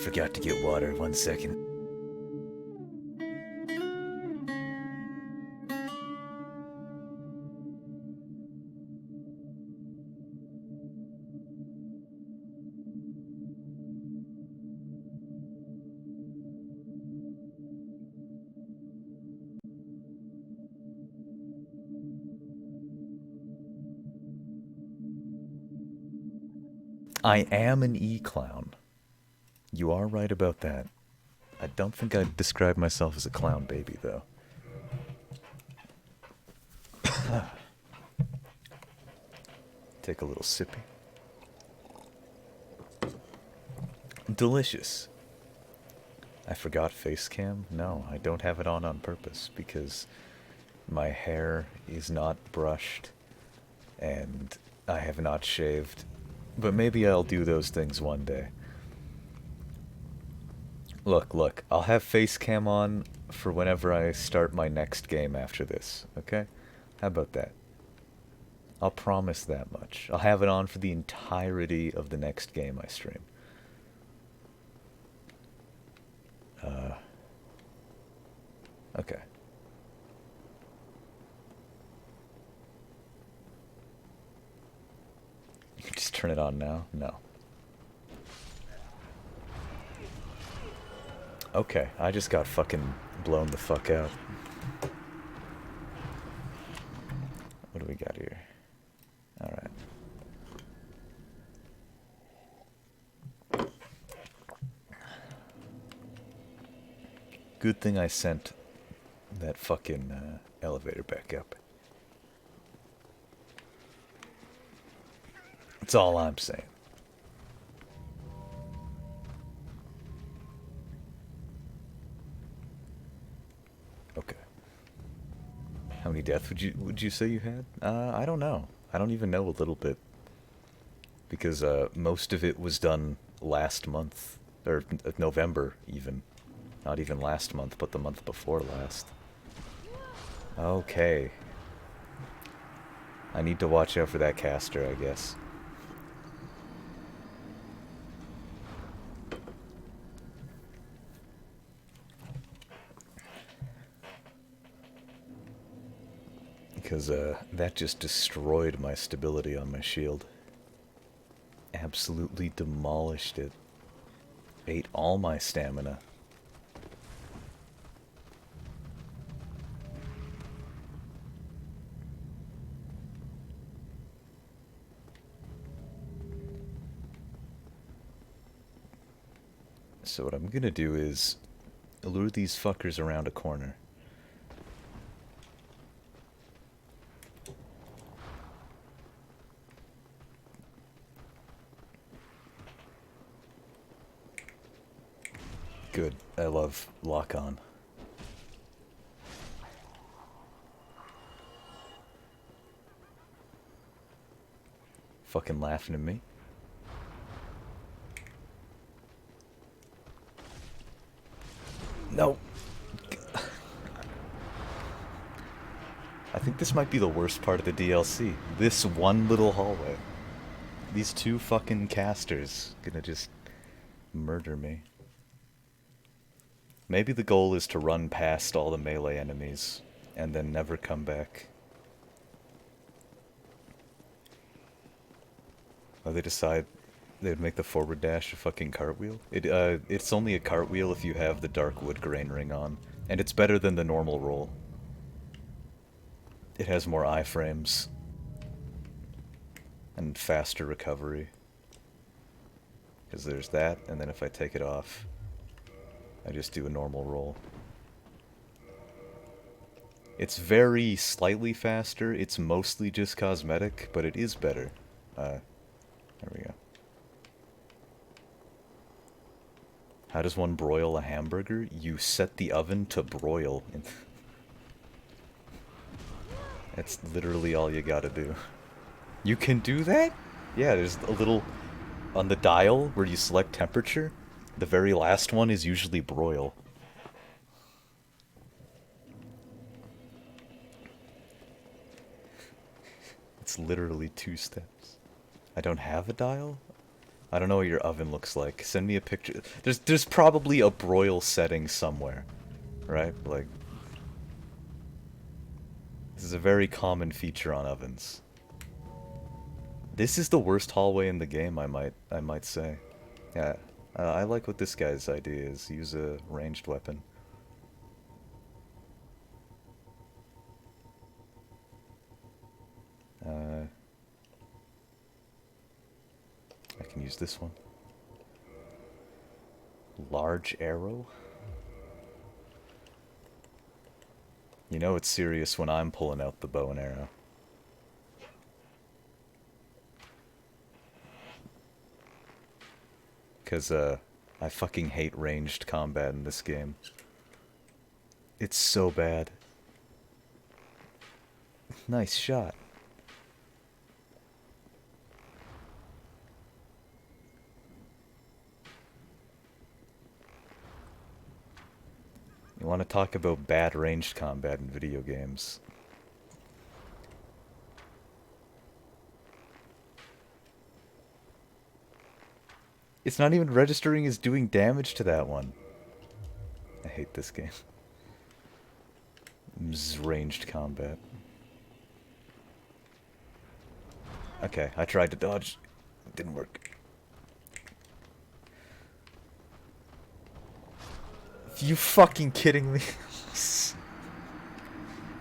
forgot to get water. 1 second. I am an e-clown. You are right about that. I don't think I'd describe myself as a clown baby, though. Take a little sippy. Delicious. I forgot face cam? No, I don't have it on purpose because my hair is not brushed and I have not shaved. But maybe I'll do those things one day. Look, I'll have face cam on for whenever I start my next game after this, okay? How about that? I'll promise that much. I'll have it on for the entirety of the next game I stream. Okay. You can just turn it on now? No. Okay, I just got fucking blown the fuck out. What do we got here? Alright. Good thing I sent that fucking elevator back up. That's all I'm saying. Okay. How many deaths would you say you had? I don't know. I don't even know a little bit. Because most of it was done last month, or November even. Not even last month, but the month before last. Okay. I need to watch out for that caster, I guess. Because that just destroyed my stability on my shield. Absolutely demolished it. Ate all my stamina. So what I'm gonna do is lure these fuckers around a corner. Good. I love lock on. Fucking laughing at me. No. I think this might be the worst part of the DLC. This one little hallway. These two fucking casters gonna just murder me. Maybe the goal is to run past all the melee enemies and then never come back. Or they decide they'd make the forward dash a fucking cartwheel. It's only a cartwheel if you have the dark wood grain ring on, and it's better than the normal roll. It has more iframes and faster recovery. Because there's that, and then if I take it off, I just do a normal roll. It's very slightly faster, it's mostly just cosmetic, but it is better. There we go. How does one broil a hamburger? You set the oven to broil. That's literally all you gotta do. You can do that? Yeah, there's a little... On the dial where you select temperature, the very last one is usually broil. It's literally 2 steps. I don't have a dial? I don't know what your oven looks like. Send me a picture. There's probably a broil setting somewhere, right? Like, this is a very common feature on ovens. This is the worst hallway in the game, I might say. Yeah, I like what this guy's idea is. Use a ranged weapon. I can use this one. Large arrow? You know it's serious when I'm pulling out the bow and arrow. Because, I fucking hate ranged combat in this game. It's so bad. Nice shot. You want to talk about bad ranged combat in video games? It's not even registering as doing damage to that one. I hate this game. Ranged combat. Okay, I tried to dodge. It didn't work. You fucking kidding me?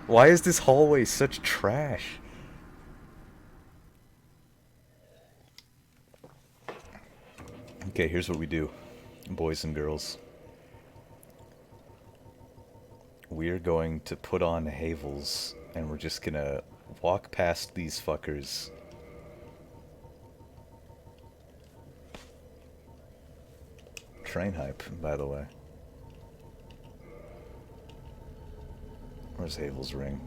Why is this hallway such trash? Okay, here's what we do, boys and girls. We're going to put on Havels, and we're just gonna walk past these fuckers. Train hype, by the way. Where's Havel's ring?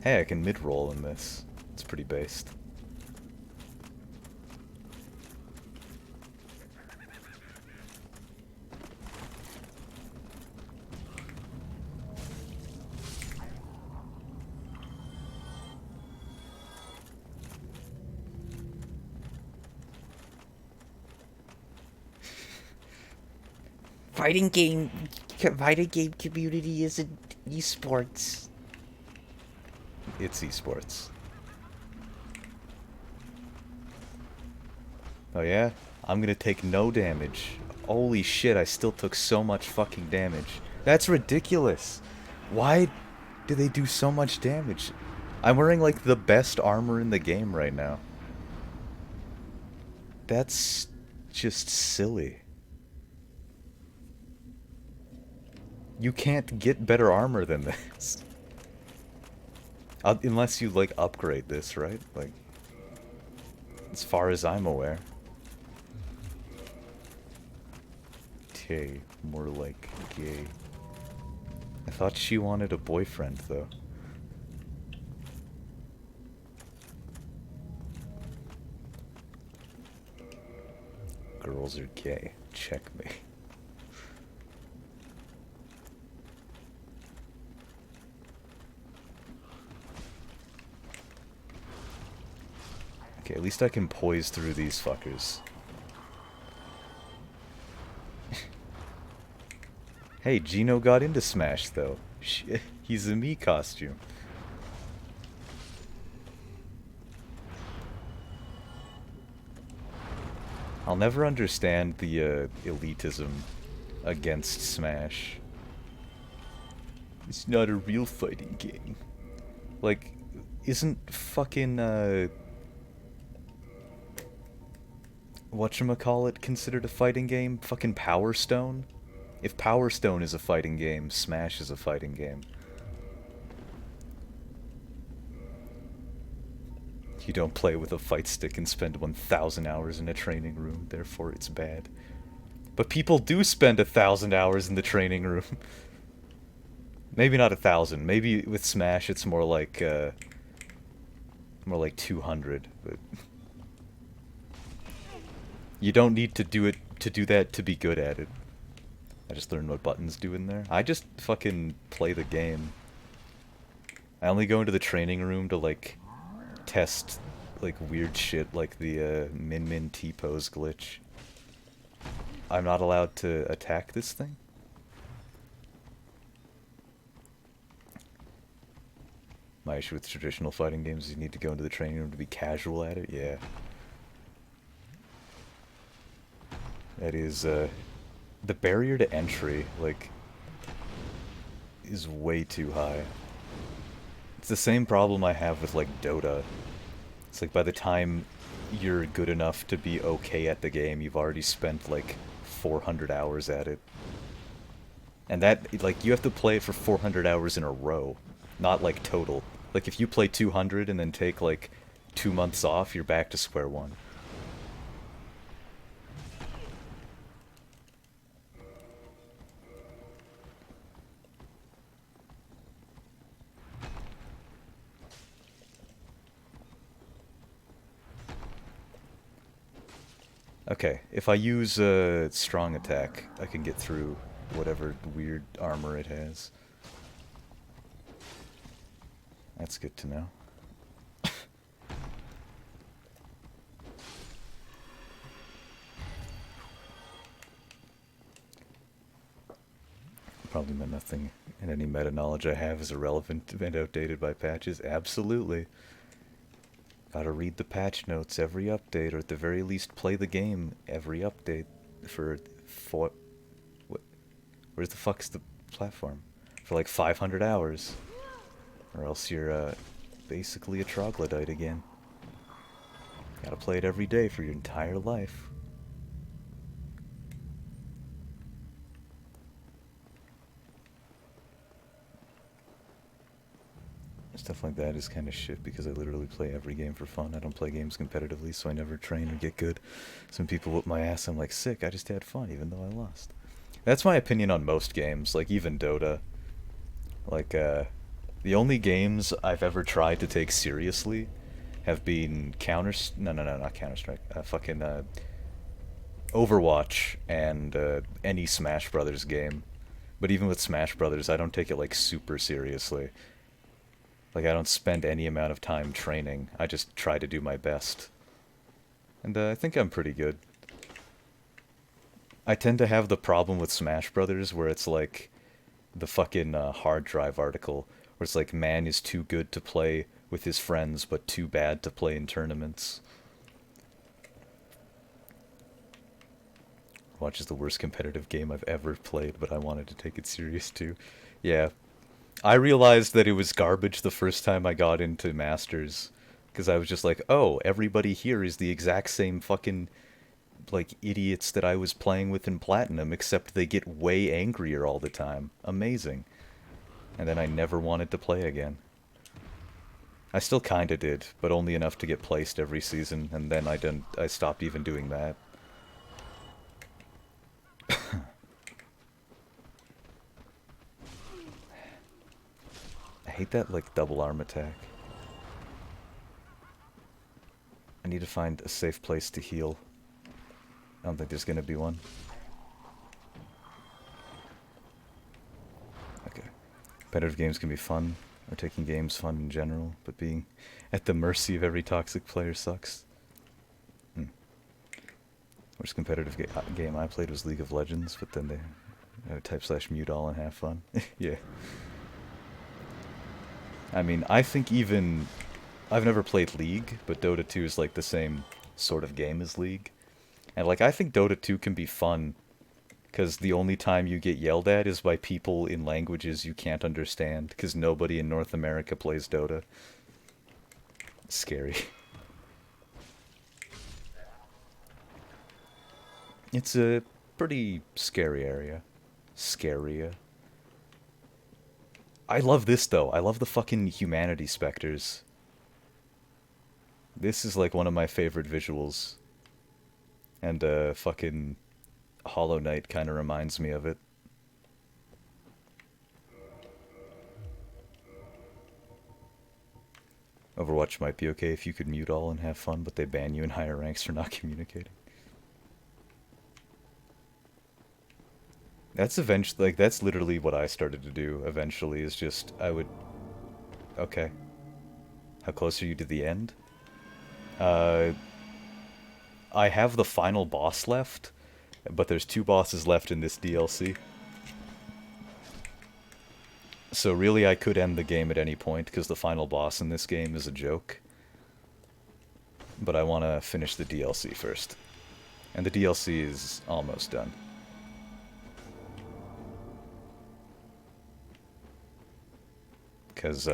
Hey, I can mid-roll in this. It's pretty based. Fighting game community isn't esports. It's esports. Oh yeah? I'm gonna take no damage. Holy shit, I still took so much fucking damage. That's ridiculous. Why do they do so much damage? I'm wearing like the best armor in the game right now. That's just silly. You can't get better armor than this. Unless you, like, upgrade this, right? Like, as far as I'm aware. Okay, more like gay. I thought she wanted a boyfriend, though. Girls are gay. Check me. Okay, at least I can poise through these fuckers. Hey, Gino got into Smash, though. Shit, he's a me costume. I'll never understand the elitism against Smash. It's not a real fighting game. Like, isn't fucking, whatchamacallit considered a fighting game? Fucking Power Stone? If Power Stone is a fighting game, Smash is a fighting game. You don't play with a fight stick and spend 1,000 hours in a training room, therefore it's bad. But people do spend 1,000 hours in the training room. Maybe not 1,000. Maybe with Smash it's more like 200. But you don't need to do that to be good at it. I just learned what buttons do in there. I just fucking play the game. I only go into the training room to, like, test like weird shit like the Min Min T-pose glitch. I'm not allowed to attack this thing? My issue with traditional fighting games is you need to go into the training room to be casual at it, yeah. That is, the barrier to entry, like, is way too high. It's the same problem I have with, like, Dota. It's like by the time you're good enough to be okay at the game, you've already spent, like, 400 hours at it. And that, like, you have to play it for 400 hours in a row, not, like, total. Like, if you play 200 and then take, like, 2 months off, you're back to square one. Okay, if I use a strong attack, I can get through whatever weird armor it has. That's good to know. Probably meant nothing, and any meta knowledge I have is irrelevant and outdated by patches. Absolutely. Gotta read the patch notes every update, or at the very least play the game every update for what? Where's the fuck's the platform? For like 500 hours, or else you're basically a troglodyte again. Gotta play it every day for your entire life. Stuff like that is kind of shit because I literally play every game for fun. I don't play games competitively, so I never train or get good. Some people whoop my ass, I'm like, sick, I just had fun even though I lost. That's my opinion on most games, like even Dota. Like, the only games I've ever tried to take seriously have been no, not Counter-Strike. Fucking, Overwatch and, any Smash Brothers game. But even with Smash Brothers, I don't take it, like, super seriously. Like, I don't spend any amount of time training. I just try to do my best. And I think I'm pretty good. I tend to have the problem with Smash Brothers where it's like the fucking hard drive article, where it's like man is too good to play with his friends but too bad to play in tournaments. Watch is the worst competitive game I've ever played, but I wanted to take it serious too. Yeah, I realized that it was garbage the first time I got into Masters. Because I was just like, oh, everybody here is the exact same fucking, like, idiots that I was playing with in Platinum, except they get way angrier all the time. Amazing. And then I never wanted to play again. I still kinda did, but only enough to get placed every season, and then I stopped even doing that. I hate that, like, double arm attack. I need to find a safe place to heal. I don't think there's gonna be one. Okay. Competitive games can be fun, or taking games fun in general, but being at the mercy of every toxic player sucks. Worst competitive game I played was League of Legends, but then they type/mute all and have fun. Yeah. I mean, I think even... I've never played League, but Dota 2 is like the same sort of game as League. And like, I think Dota 2 can be fun, because the only time you get yelled at is by people in languages you can't understand, because nobody in North America plays Dota. Scary. It's a pretty scary area. Scarier. I love this, though. I love the fucking humanity specters. This is like one of my favorite visuals. And fucking Hollow Knight kind of reminds me of it. Overwatch might be okay if you could mute all and have fun, but they ban you in higher ranks for not communicating. That's eventually, like, that's literally what I started to do eventually, is just, I would... Okay. How close are you to the end? Uh, I have the final boss left, but there's 2 bosses left in this DLC. So really I could end the game at any point, because the final boss in this game is a joke. But I want to finish the DLC first. And the DLC is almost done. Because,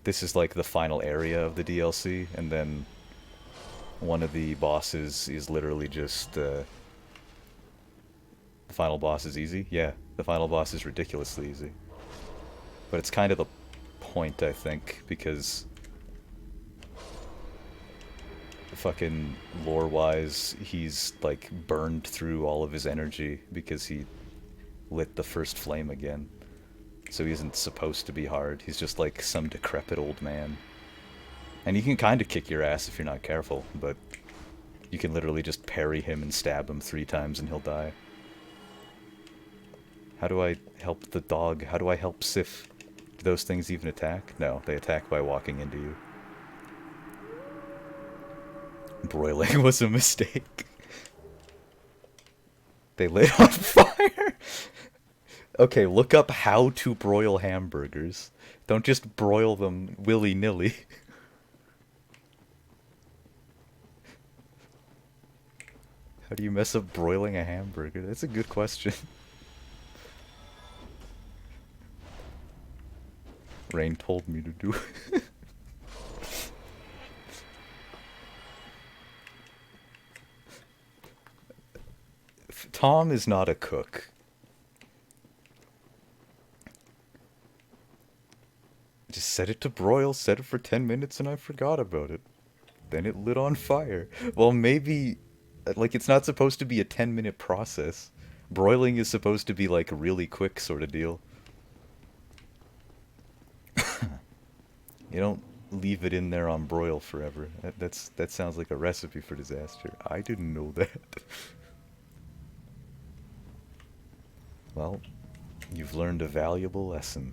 this is like the final area of the DLC, and then one of the bosses is literally just, the final boss is easy? Yeah, the final boss is ridiculously easy. But it's kind of the point, I think, because fucking lore-wise, he's, like, burned through all of his energy because he lit the first flame again. So he isn't supposed to be hard. He's just like some decrepit old man. And he can kind of kick your ass if you're not careful, but you can literally just parry him and stab him 3 times and he'll die. How do I help the dog? How do I help Sif? Do those things even attack? No, they attack by walking into you. Broiling was a mistake. They lit on fire! Okay, look up how to broil hamburgers. Don't just broil them willy-nilly. How do you mess up broiling a hamburger? That's a good question. Rain told me to do it. Tom is not a cook. Just set it to broil, set it for 10 minutes, and I forgot about it. Then it lit on fire. Well, maybe... Like, it's not supposed to be a 10-minute process. Broiling is supposed to be, like, a really quick sort of deal. You don't leave it in there on broil forever. That sounds like a recipe for disaster. I didn't know that. Well, you've learned a valuable lesson.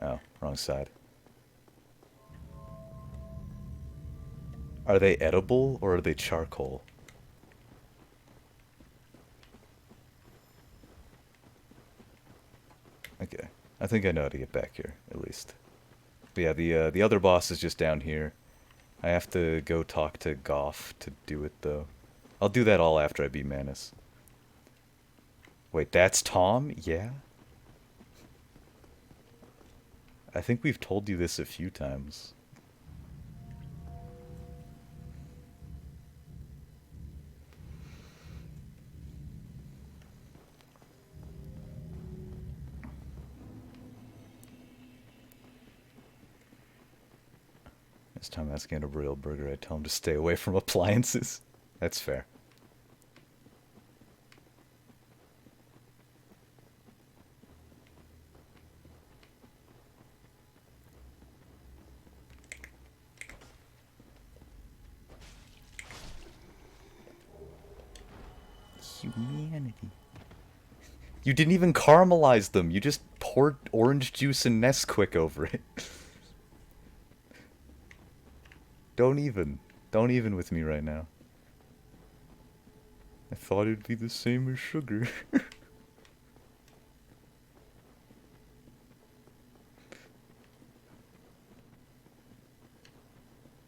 Oh, wrong side. Are they edible or are they charcoal? Okay. I think I know how to get back here, at least. But yeah, the other boss is just down here. I have to go talk to Goff to do it, though. I'll do that all after I beat Manus. Wait, that's Tom? Yeah? I think we've told you this a few times. This time asking at a real burger, I tell him to stay away from appliances. That's fair. Humanity. You didn't even caramelize them. You just poured orange juice and Nesquik over it. Don't even. Don't even with me right now. I thought it'd be the same as sugar.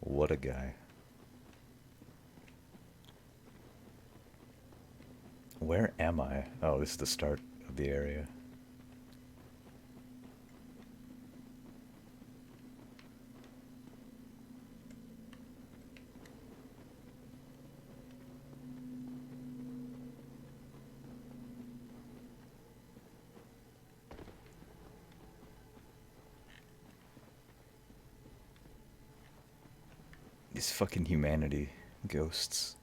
What a guy. Where am I? Oh, this is the start of the area. These fucking humanity ghosts.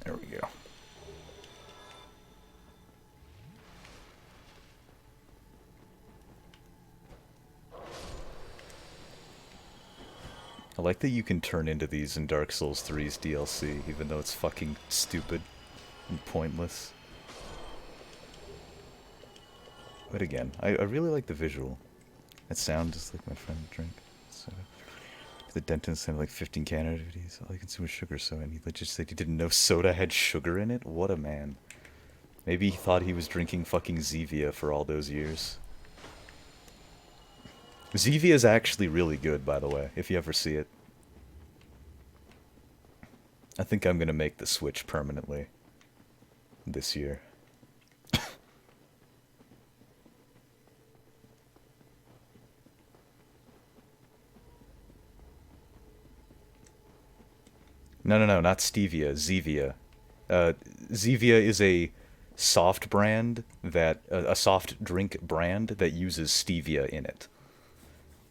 There we go. I like that you can turn into these in Dark Souls 3's DLC, even though it's fucking stupid and pointless. But again, I really like the visual. That sound just like my friend drink. So, the dentist had like 15 Canada videos. All you consume is sugar, so and he just said he didn't know soda had sugar in it? What a man. Maybe he thought he was drinking fucking Zevia for all those years. Zevia is actually really good, by the way, if you ever see it. I think I'm gonna make the switch permanently this year. No, not stevia, Zevia. Zevia is a soft brand that a soft drink brand that uses stevia in it.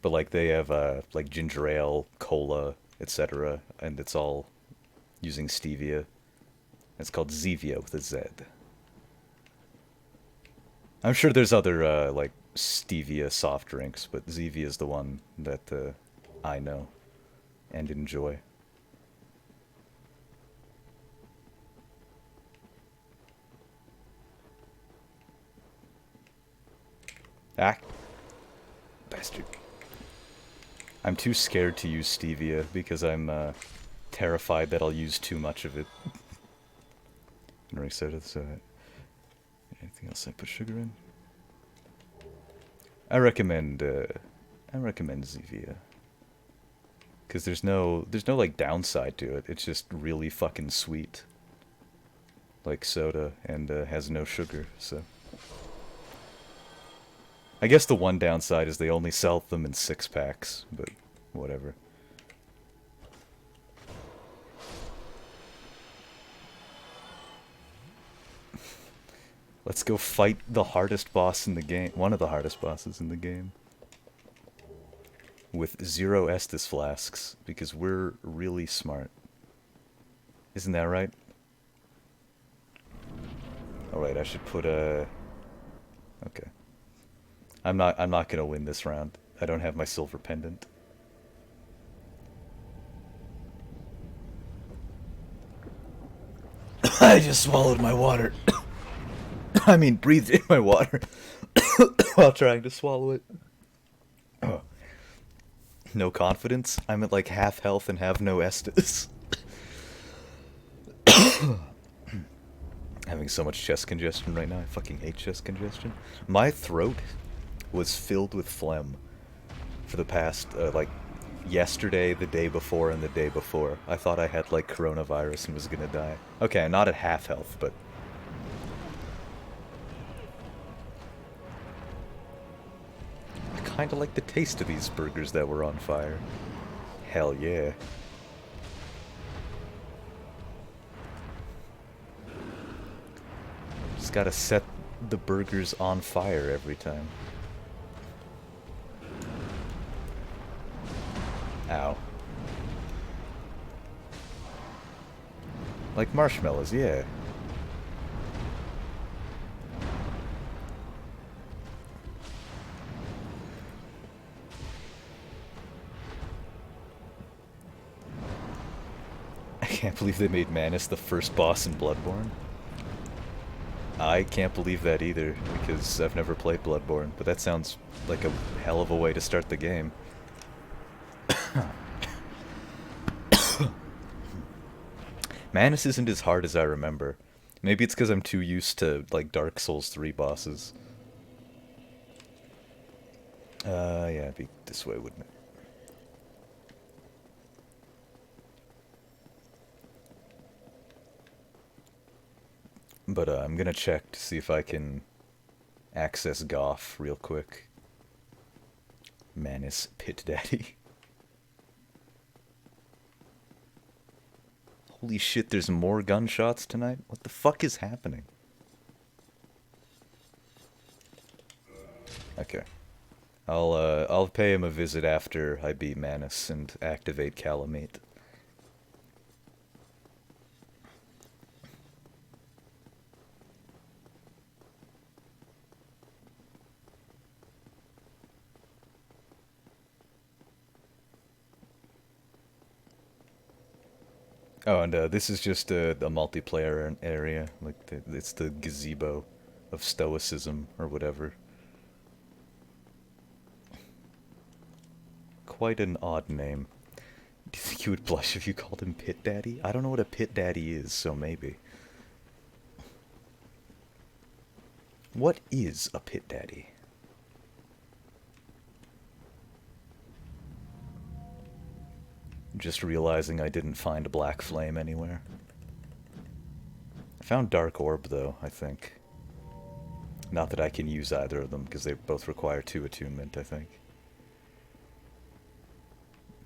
But like they have like ginger ale, cola, etc., and it's all using stevia. It's called Zevia with a Z. I'm sure there's other like stevia soft drinks, but Zevia is the one that I know and enjoy. Ah, bastard. I'm too scared to use stevia because I'm terrified that I'll use too much of it. Drink soda, so anything else I put sugar in? I recommend Zevia. Cause there's no like downside to it. It's just really fucking sweet. Like soda and has no sugar, so. I guess the one downside is they only sell them in 6-packs, but whatever. Let's go fight the hardest boss in the game. One of the hardest bosses in the game. With 0 Estus flasks, because we're really smart. Isn't that right? Alright, I should put a... Okay. I'm not gonna win this round. I don't have my silver pendant. I just swallowed my water. I mean, breathed in my water while trying to swallow it. No confidence. I'm at like half health and have no Estus. Having so much chest congestion right now. I fucking hate chest congestion. My throat was filled with phlegm for the past, like, yesterday, the day before, and the day before. I thought I had, like, coronavirus and was gonna die. Okay, I'm not at half health, but... I kinda like the taste of these burgers that were on fire. Hell yeah. Just gotta set the burgers on fire every time. Ow. Like marshmallows, yeah. I can't believe they made Manus the first boss in Bloodborne. I can't believe that either, because I've never played Bloodborne, but that sounds like a hell of a way to start the game. Manus isn't as hard as I remember. Maybe it's because I'm too used to, like, Dark Souls 3 bosses. Yeah, it'd be this way, wouldn't it? But, I'm gonna check to see if I can access Goff real quick. Manus Pit Daddy. Holy shit, there's more gunshots tonight? What the fuck is happening? Okay. I'll pay him a visit after I beat Manus and activate Calamate. Oh, and this is just a multiplayer area. Like, it's the gazebo of stoicism, or whatever. Quite an odd name. Do you think you would blush if you called him Pit Daddy? I don't know what a Pit Daddy is, so maybe. What is a Pit Daddy? Just realizing I didn't find Black Flame anywhere. I found Dark Orb, though, I think. Not that I can use either of them, because they both require 2 attunement, I think.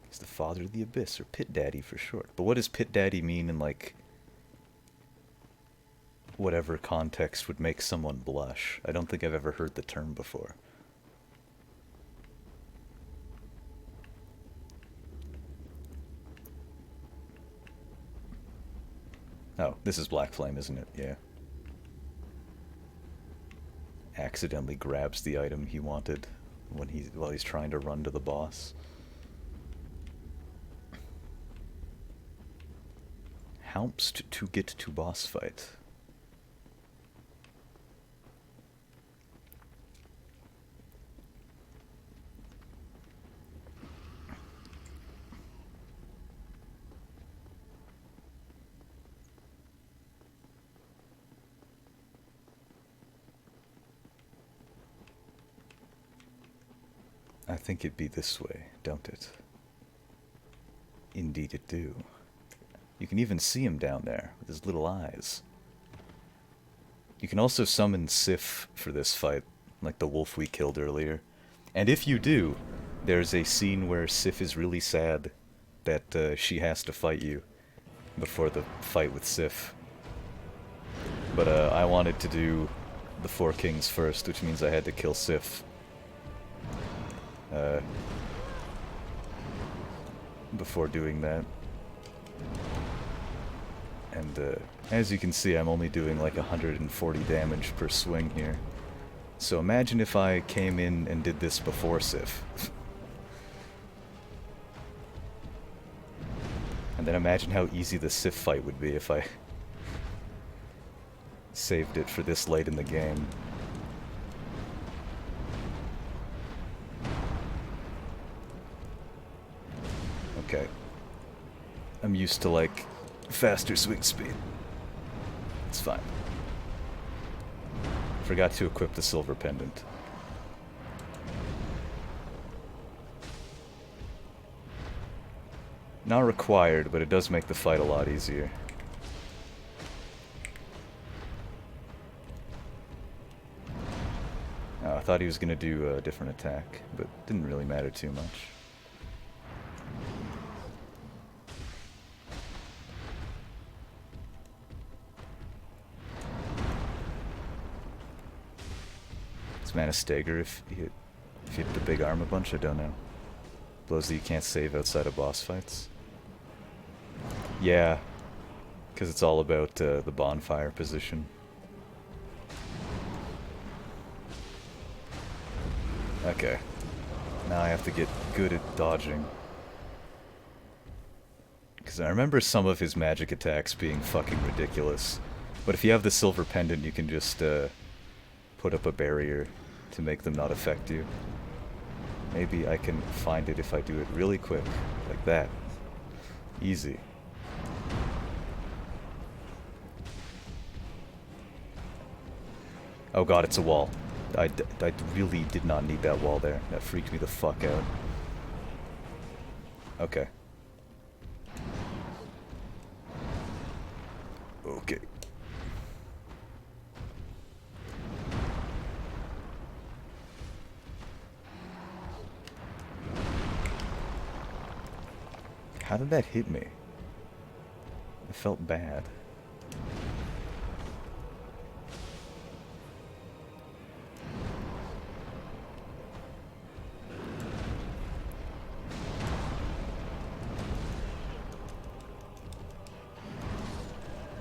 He's the father of the abyss, or Pit Daddy for short. But what does Pit Daddy mean in, like, whatever context would make someone blush? I don't think I've ever heard the term before. Oh, this is Black Flame, isn't it? Yeah. Accidentally grabs the item he wanted while he's trying to run to the boss. Helps to get to boss fight. I think it be this way, don't it? Indeed it do. You can even see him down there, with his little eyes. You can also summon Sif for this fight, like the wolf we killed earlier. And if you do, there's a scene where Sif is really sad that she has to fight you before the fight with Sif. But I wanted to do the 4 kings first, which means I had to kill Sif. Before doing that. And as you can see, I'm only doing like 140 damage per swing here. So imagine if I came in and did this before Sif. And then imagine how easy the Sif fight would be if I saved it for this late in the game. Okay. I'm used to, like, faster swing speed. It's fine. Forgot to equip the silver pendant. Not required, but it does make the fight a lot easier. I thought he was gonna do a different attack, but didn't really matter too much. Mana stagger if you hit the big arm a bunch? I don't know. Blows that you can't save outside of boss fights? Yeah, because it's all about the bonfire position. Okay. Now I have to get good at dodging. Because I remember some of his magic attacks being fucking ridiculous. But if you have the silver pendant, you can just put up a barrier to make them not affect you. Maybe I can find it if I do it really quick, like that. Easy. Oh god, it's a wall. I really did not need that wall there. That freaked me the fuck out. Okay. Okay. How did that hit me? It felt bad.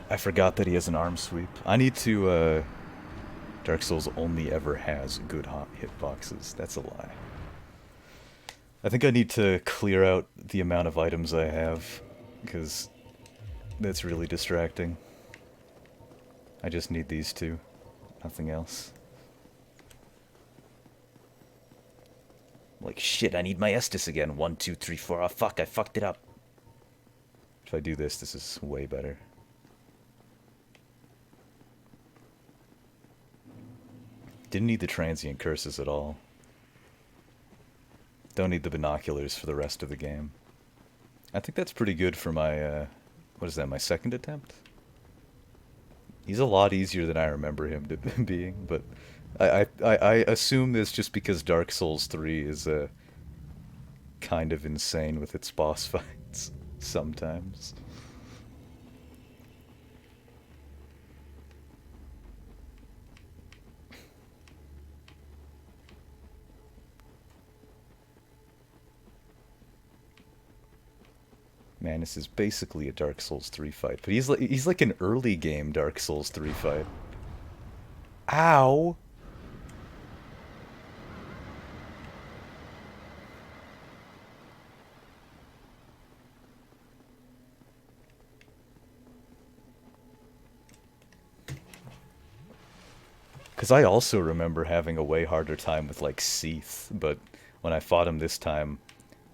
I forgot that he has an arm sweep. I need to, Dark Souls only ever has good hitboxes. That's a lie. I think I need to clear out the amount of items I have, because That's really distracting. I just need these two. Nothing else. Like, shit, I need my Estus again. 1, 2, 3, 4. Oh, fuck, I fucked it up. If I do this, this is way better. Didn't need the transient curses at all. Don't need the binoculars for the rest of the game. I think that's pretty good for my, what is that, my second attempt? He's a lot easier than I remember him to being, but I assume this just because Dark Souls 3 is kind of insane with its boss fights sometimes. Man, this is basically a Dark Souls 3 fight, but he's like an early game Dark Souls 3 fight. Ow! Because I also remember having a way harder time with, like, Seath, but when I fought him this time,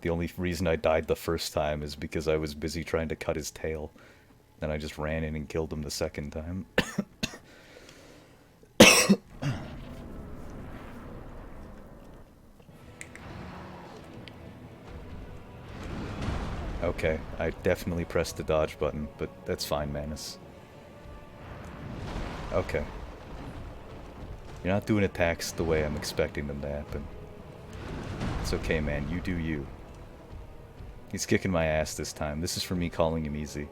the only reason I died the first time is because I was busy trying to cut his tail. Then I just ran in and killed him the second time. Okay, I definitely pressed the dodge button, but that's fine, Manus. Okay. You're not doing attacks the way I'm expecting them to happen. It's okay, man. You do you. He's kicking my ass this time. This is for me calling him easy.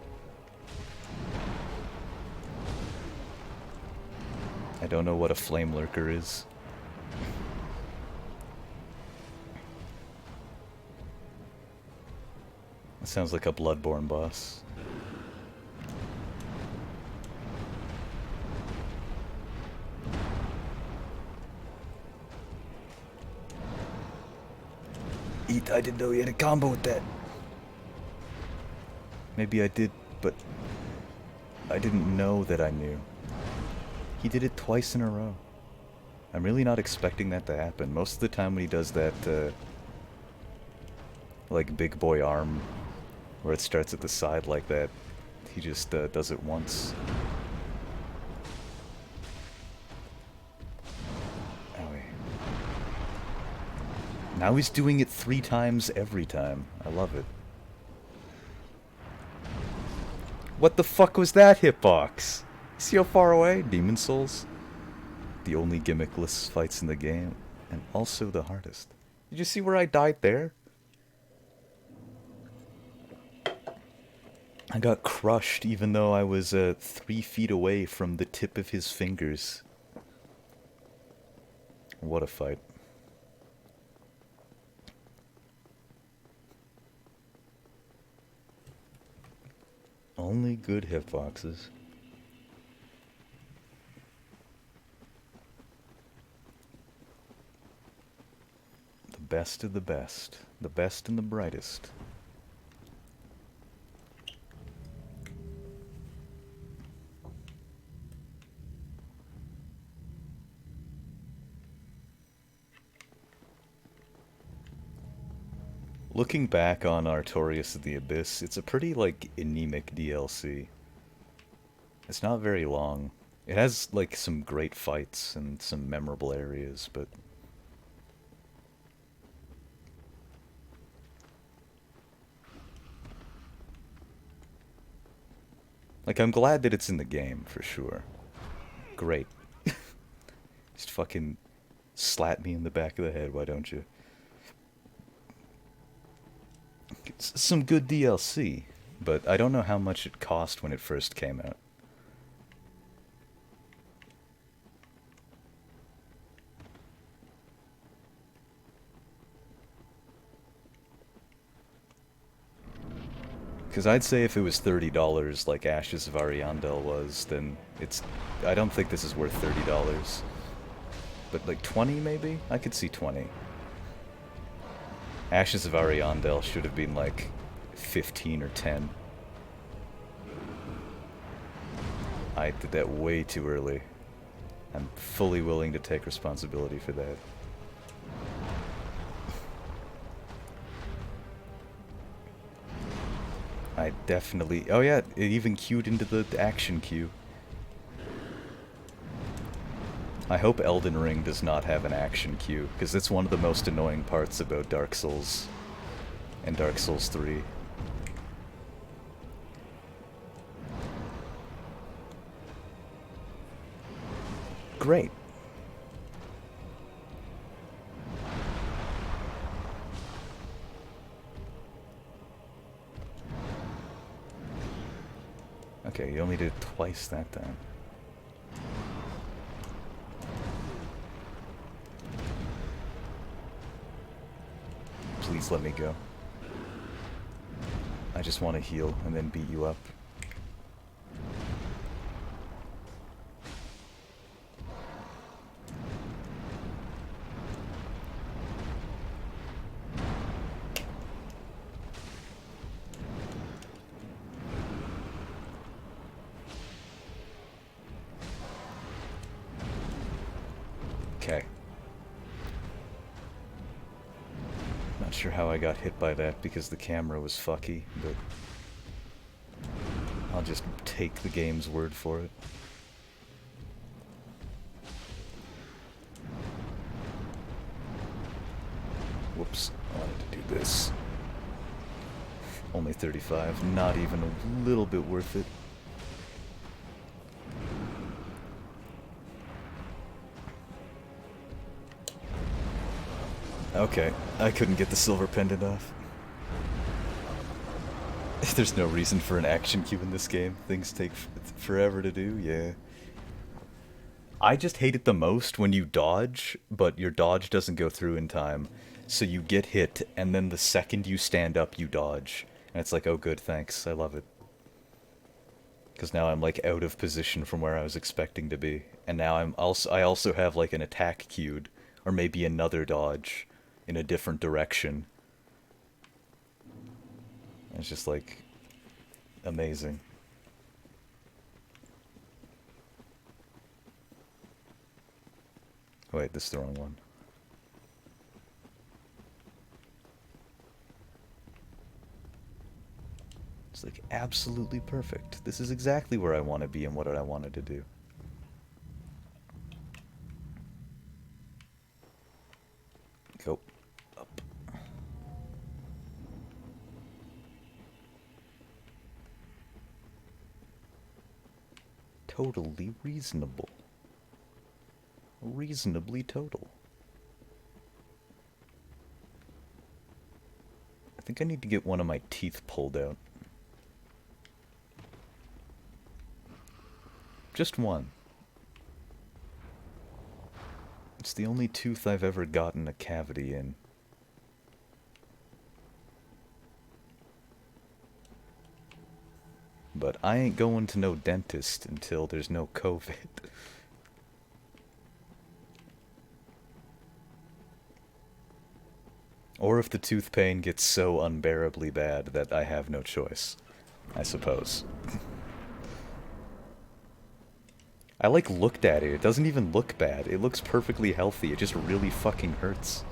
I don't know what a flame lurker is. It sounds like a Bloodborne boss. Eat, I didn't know you had a combo with that. Maybe I did, but I didn't know that I knew. He did it twice in a row. I'm really not expecting that to happen. Most of the time when he does that, like, big boy arm, where it starts at the side like that, he just does it once. Now he's doing it 3 times every time. I love it. What the fuck was that hitbox? See how far away? Demon Souls? The only gimmickless fights in the game. And also the hardest. Did you see where I died there? I got crushed even though I was 3 feet away from the tip of his fingers. What a fight. Only good hitboxes. The best of the best. The best and the brightest. Looking back on Artorias of the Abyss, it's a pretty, like, anemic DLC. It's not very long. It has, like, some great fights and some memorable areas, but... like, I'm glad that it's in the game, for sure. Great. Just fucking slap me in the back of the head, why don't you? It's some good DLC, but I don't know how much it cost when it first came out. Because I'd say if it was $30 like Ashes of Ariandel was, then it's... I don't think this is worth $30. But like 20 maybe? I could see 20. Ashes of Ariandel should have been like 15 or 10. I did that way too early. I'm fully willing to take responsibility for that. I definitely... Oh yeah, it even queued into the action queue. I hope Elden Ring does not have an action queue, because it's one of the most annoying parts about Dark Souls and Dark Souls 3. Great. Okay, you only did it twice that time. Please let me go. I just want to heal and then beat you up. Okay. Not sure how I got hit by that because the camera was fucky, but I'll just take the game's word for it. Whoops, I wanted to do this. Only 35, not even a little bit worth it. Okay, I couldn't get the silver pendant off. There's no reason for an action queue in this game. Things take forever to do, yeah. I just hate it the most when you dodge, but your dodge doesn't go through in time. So you get hit, and then the second you stand up, you dodge. And it's like, oh good, thanks, I love it. Because now I'm like out of position from where I was expecting to be. And now I also have like an attack queued, or maybe another dodge in a different direction. It's just like amazing. Wait, this is the wrong one. It's like absolutely perfect. This is exactly where I want to be and what I wanted to do. Go up. Totally reasonable. Reasonably total. I think I need to get one of my teeth pulled out. Just one. It's the only tooth I've ever gotten a cavity in. But I ain't going to no dentist until there's no COVID. Or if the tooth pain gets so unbearably bad that I have no choice, I suppose. I like looked at it, it doesn't even look bad. It looks perfectly healthy, it just really fucking hurts.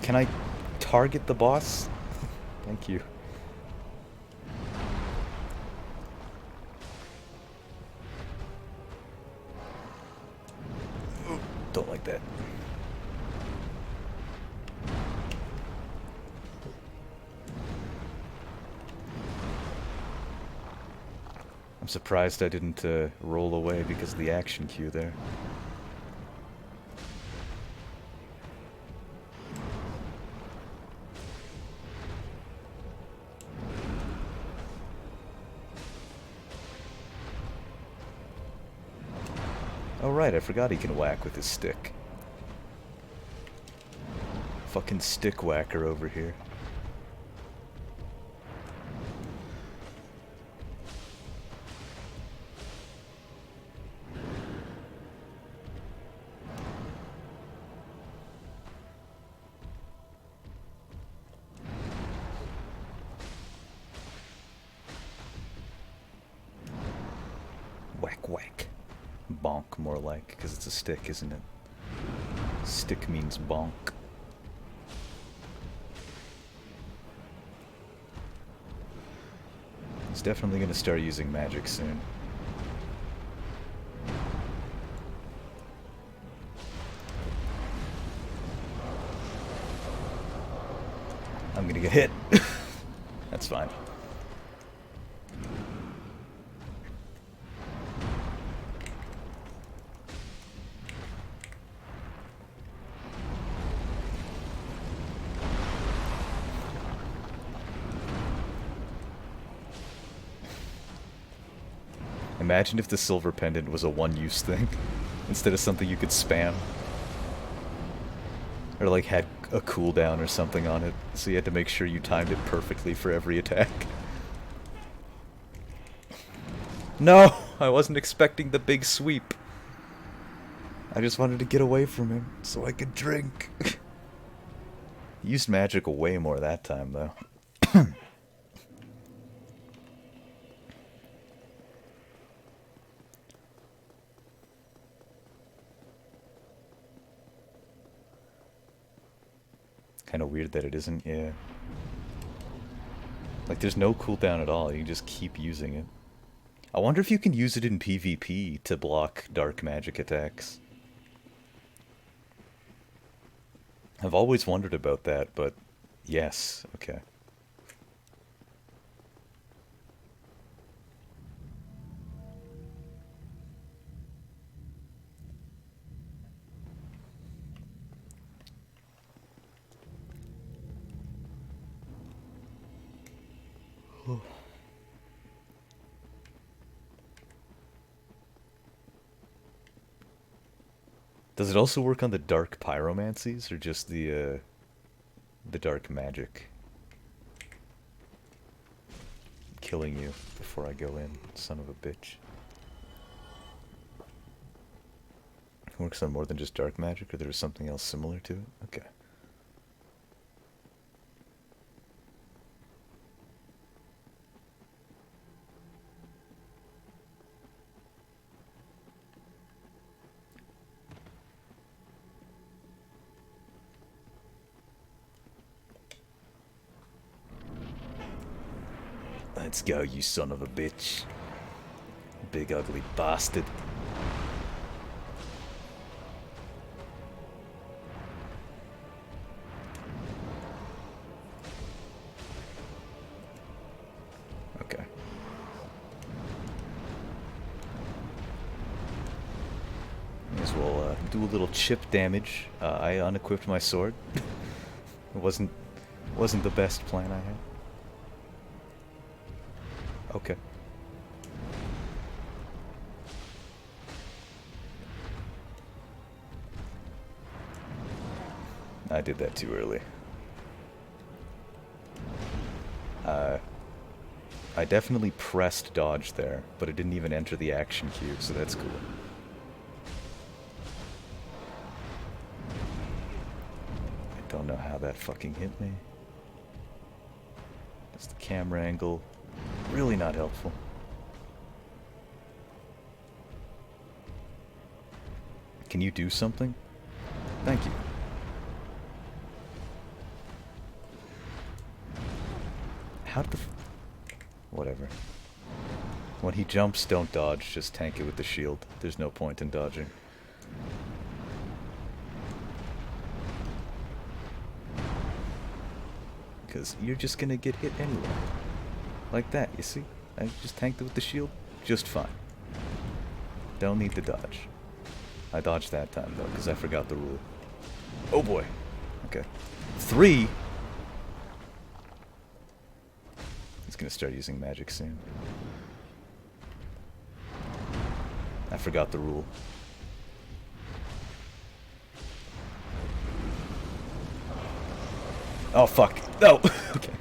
Can I target the boss? Thank you. Don't like that. I'm surprised I didn't roll away because of the action queue there. Oh right, I forgot he can whack with his stick. Fucking stick whacker over here. whack. Bonk, more like, because it's a stick, isn't it? Stick means bonk. He's definitely going to start using magic soon. I'm going to get hit. That's fine. Imagine if the silver pendant was a one-use thing, instead of something you could spam. Or like had a cooldown or something on it, so you had to make sure you timed it perfectly for every attack. No! I wasn't expecting the big sweep. I just wanted to get away from him, so I could drink. Used magic way more that time, though. Kind of weird that it isn't, yeah. Like, there's no cooldown at all, you just keep using it. I wonder if you can use it in PvP to block dark magic attacks. I've always wondered about that, but yes, okay. Does it also work on the dark pyromancies, or just the dark magic? Killing you before I go in, son of a bitch. It works on more than just dark magic, or there's something else similar to it? Okay. Let's go, you son of a bitch. Big ugly bastard. Okay. May as well do a little chip damage. I unequipped my sword. It wasn't the best plan I had. Okay. I did that too early. I definitely pressed dodge there, but it didn't even enter the action queue, so that's cool. I don't know how that fucking hit me. Just the camera angle. Really not helpful. Can you do something? Thank you. How the whatever. When he jumps, don't dodge, just tank it with the shield. There's no point in dodging. Because you're just gonna get hit anyway. Like that, you see? I just tanked it with the shield, just fine. Don't need to dodge. I dodged that time, though, because I forgot the rule. Oh boy. Okay. 3? He's gonna start using magic soon. I forgot the rule. Oh, fuck. No! Okay.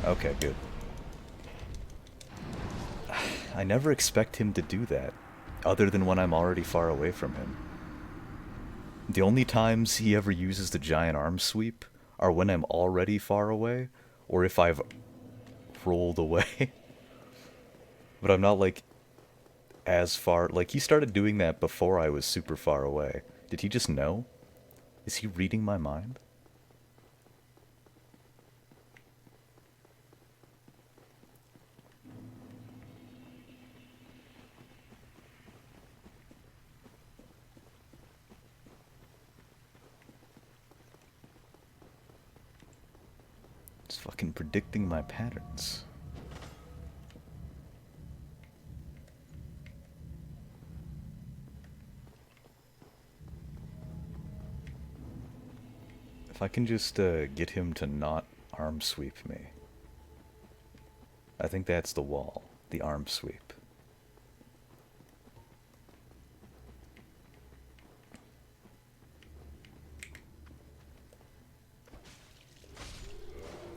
Okay, good. I never expect him to do that. other than when I'm already far away from him. The only times he ever uses the giant arm sweep are when I'm already far away, or if I've rolled away. But I'm not, like, as far... Like, he started doing that before I was super far away. Did he just know? Is he reading my mind? It's fucking predicting my patterns. If I can just get him to not arm sweep me. I think that's the wall, the arm sweep.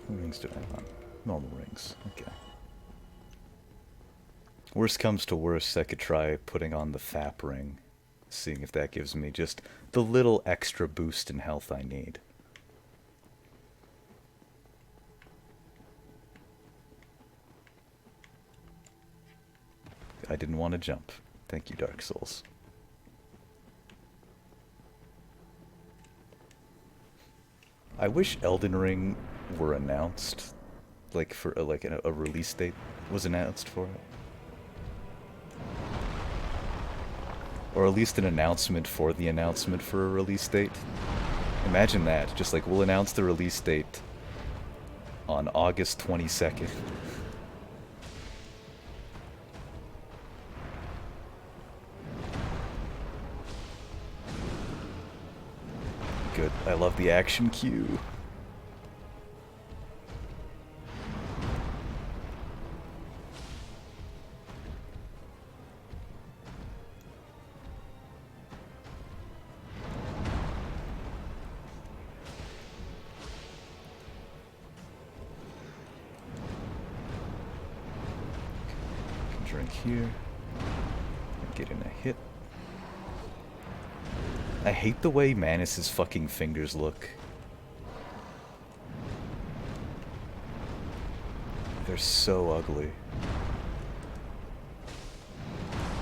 What rings do I have on? Normal rings, okay. Worst comes to worst, I could try putting on the Thap ring, seeing if that gives me just the little extra boost in health I need. I didn't want to jump. Thank you, Dark Souls. I wish Elden Ring were announced, like for like a release date was announced for it, or at least an announcement for the announcement for a release date. Imagine that, just like we'll announce the release date on August 22nd. Good. I love the action cue. Drink here. Get in a hit. I hate the way Manus's fucking fingers look. They're so ugly.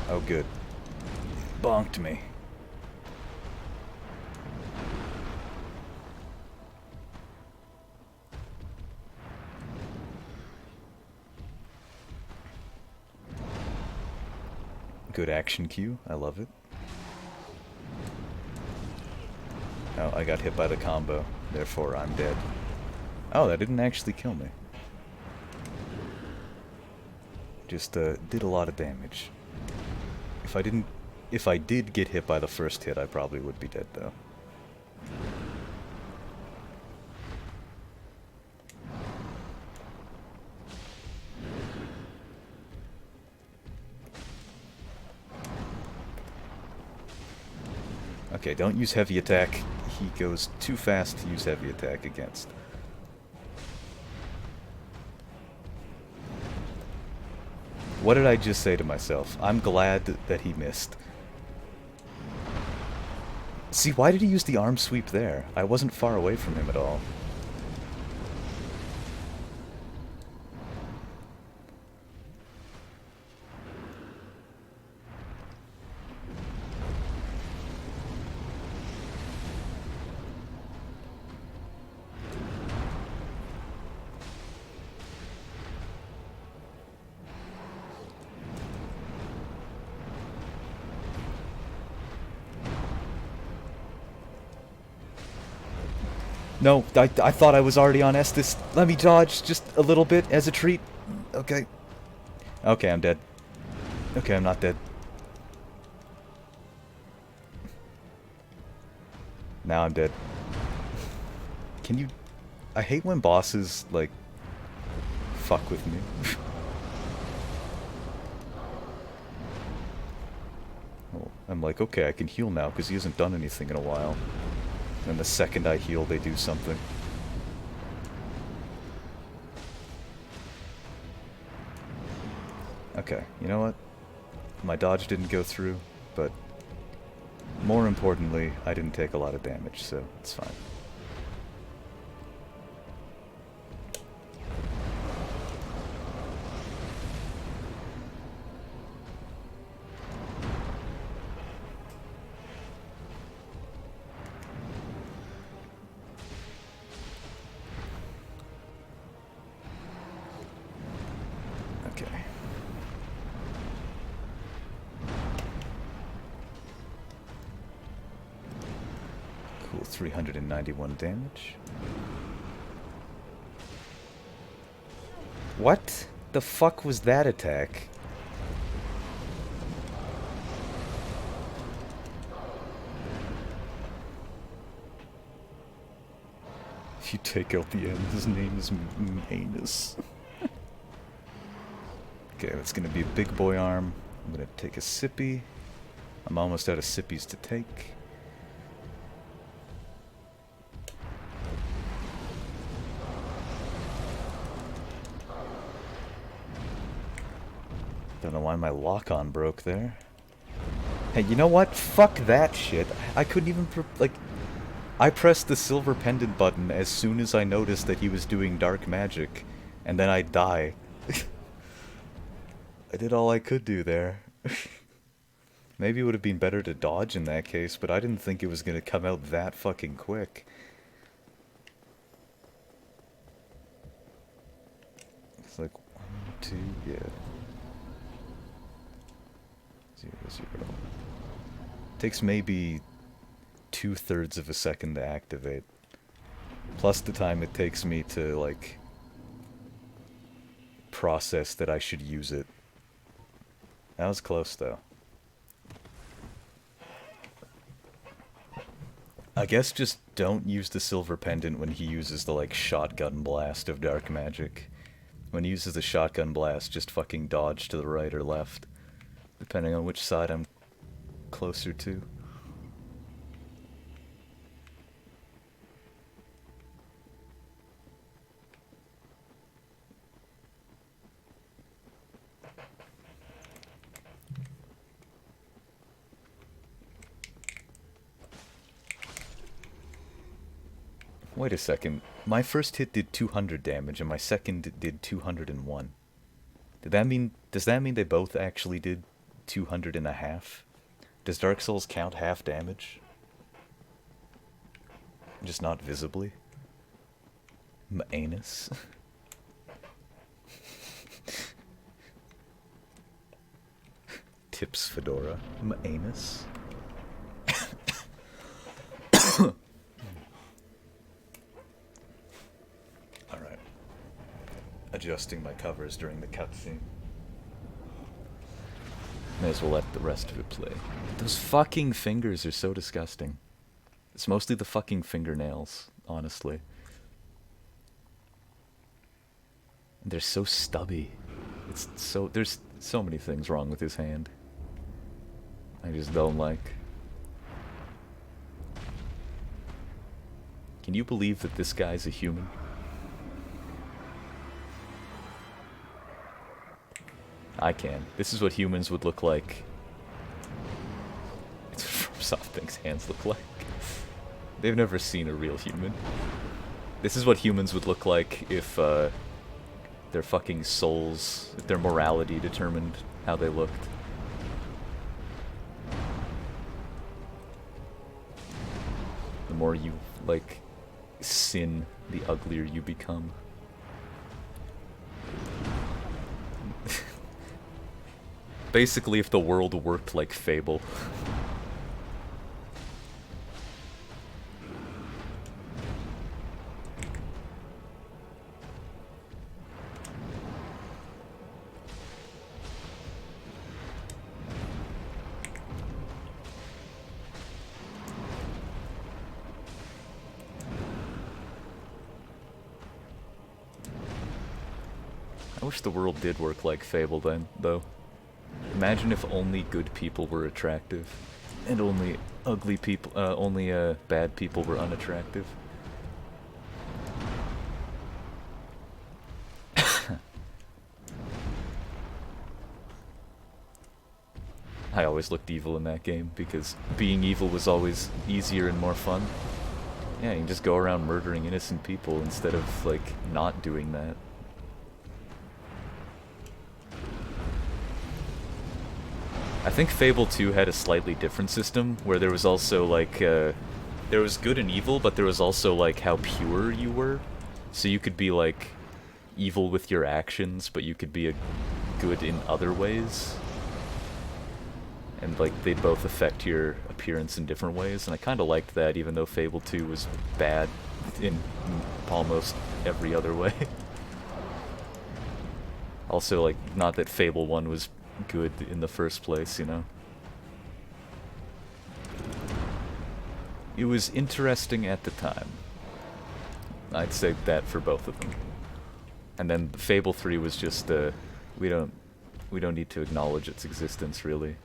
Oh good. Bonked me. Good action cue. I love it. Oh, I got hit by the combo. Therefore, I'm dead. Oh, that didn't actually kill me. Just, did a lot of damage. If I did get hit by the first hit, I probably would be dead, though. Okay, don't use heavy attack. He goes too fast to use heavy attack against. What did I just say to myself? I'm glad that he missed. See, why did he use the arm sweep there? I wasn't far away from him at all. No, I thought I was already on Estus. Let me dodge just a little bit as a treat. Okay. Okay, I'm dead. Okay, I'm not dead. Now I'm dead. Can you... I hate when bosses, like, fuck with me. Oh, I'm like, okay, I can heal now because he hasn't done anything in a while. And the second I heal, they do something. Okay, you know what? my dodge didn't go through, but more importantly, I didn't take a lot of damage, so it's fine. Okay. Cool, 391 damage. What the fuck was that attack? If you take out the end, his name is Manus. Okay, that's gonna be a big boy arm. I'm gonna take a sippy. I'm almost out of sippies to take. Don't know why my lock-on broke there. Hey, you know what? Fuck that shit. I couldn't even, like... I pressed the silver pendant button as soon as I noticed that he was doing dark magic, and then I'd die. I did all I could do there. Maybe it would have been better to dodge in that case, but I didn't think it was gonna come out that fucking quick. It's like 1, 2, yeah. 0, 0. Takes maybe 2/3 of a second to activate. Plus the time it takes me to, like, process that I should use it. That was close, though. I guess just don't use the silver pendant when he uses the, like, shotgun blast of dark magic. When he uses the shotgun blast, just fucking dodge to the right or left, depending on which side I'm closer to. Wait a second. My first hit did 200 damage, and my second did 201. Does that mean they both actually did 200 and a half? Does Dark Souls count half damage? Just not visibly? My anus? Tips Fedora. My anus? Alright. Adjusting my covers during the cutscene. May as well let the rest of it play. Those fucking fingers are so disgusting. It's mostly the fucking fingernails, honestly. And they're so stubby. There's so many things wrong with his hand. I just don't like. Can you believe that this guy's a human? I can. This is what humans would look like. It's what FromSoftbank's hands look like. They've never seen a real human. This is what humans would look like if their fucking souls, if their morality determined how they looked. The more you, like, sin, the uglier you become. Basically, if the world worked like Fable. I wish the world did work like Fable then, though. Imagine if only good people were attractive, and only ugly people, bad people were unattractive. I always looked evil in that game because being evil was always easier and more fun. Yeah, you can just go around murdering innocent people instead of, like, not doing that. I think Fable 2 had a slightly different system, where there was also, like, there was good and evil, but there was also, like, how pure you were. So you could be, like, evil with your actions, but you could be a good in other ways. And, like, they both affect your appearance in different ways, and I kind of liked that, even though Fable 2 was bad in almost every other way. Also, like, not that Fable 1 was good in the first place, you know? It was interesting at the time. I'd say that for both of them. And then Fable 3 was just, we don't need to acknowledge its existence, really.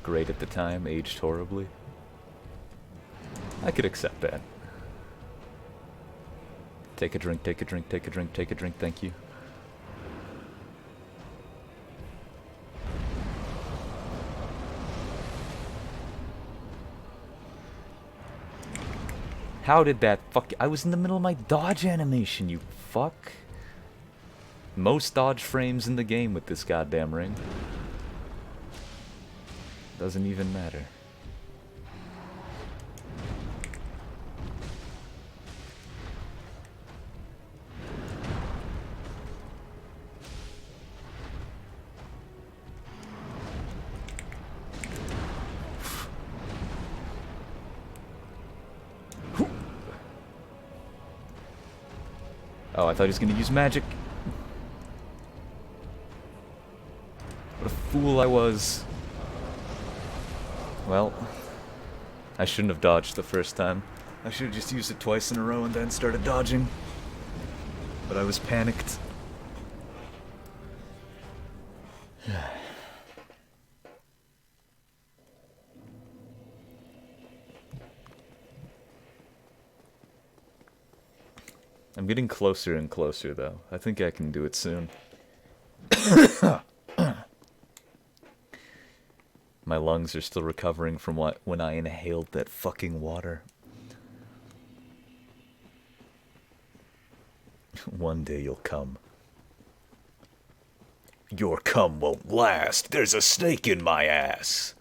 Great at the time, aged horribly. I could accept that. Take a drink, take a drink, take a drink, take a drink, thank you. How did that fuck... I was in the middle of my dodge animation, you fuck. Most dodge frames in the game with this goddamn ring. Doesn't even matter. Oh, I thought he was going to use magic. What a fool I was. Well, I shouldn't have dodged the first time. I should have just used it twice in a row and then started dodging. But I was panicked. I'm getting closer and closer, though. I think I can do it soon. My lungs are still recovering from when I inhaled that fucking water. One day you'll come. Your cum won't last. There's a snake in my ass.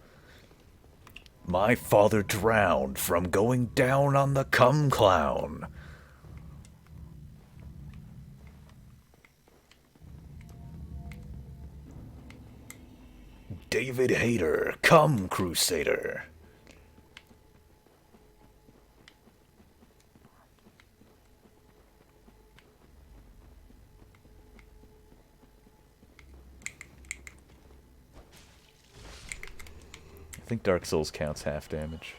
My father drowned from going down on the cum clown. David Hayter, cum crusader. I think Dark Souls counts half damage.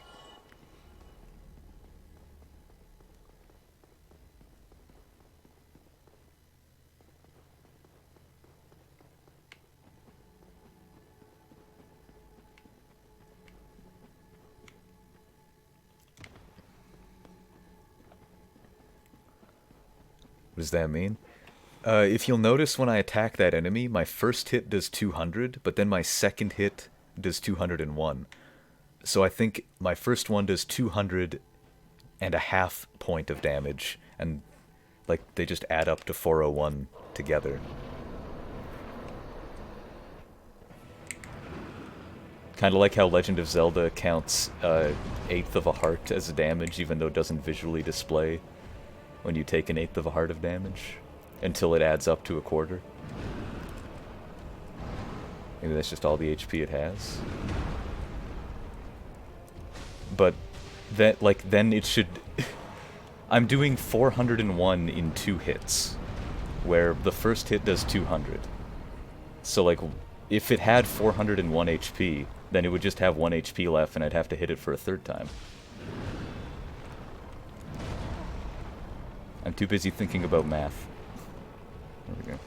What does that mean? If you'll notice, when I attack that enemy, my first hit does 200, but then my second hit does 201. So I think my first one does 200 and a half point of damage, and like they just add up to 401 together. Kind of like how Legend of Zelda counts eighth of a heart as a damage, even though it doesn't visually display when you take an eighth of a heart of damage, until it adds up to a quarter. Maybe that's just all the HP it has. But that, like, then it should... I'm doing 401 in 2 hits, where the first hit does 200. So, like, if it had 401 HP, then it would just have 1 HP left, and I'd have to hit it for a third time. I'm too busy thinking about math. There we go.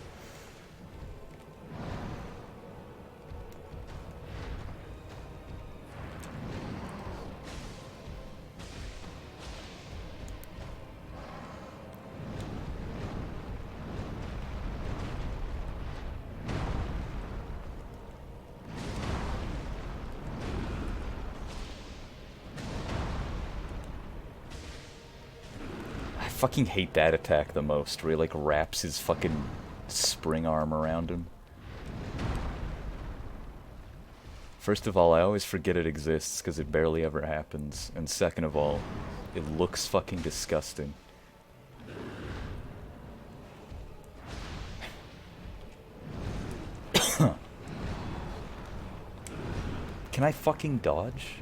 fucking hate that attack the most, where he like wraps his fucking spring arm around him. First of all, I always forget it exists because it barely ever happens. And second of all, it looks fucking disgusting. Can I fucking dodge?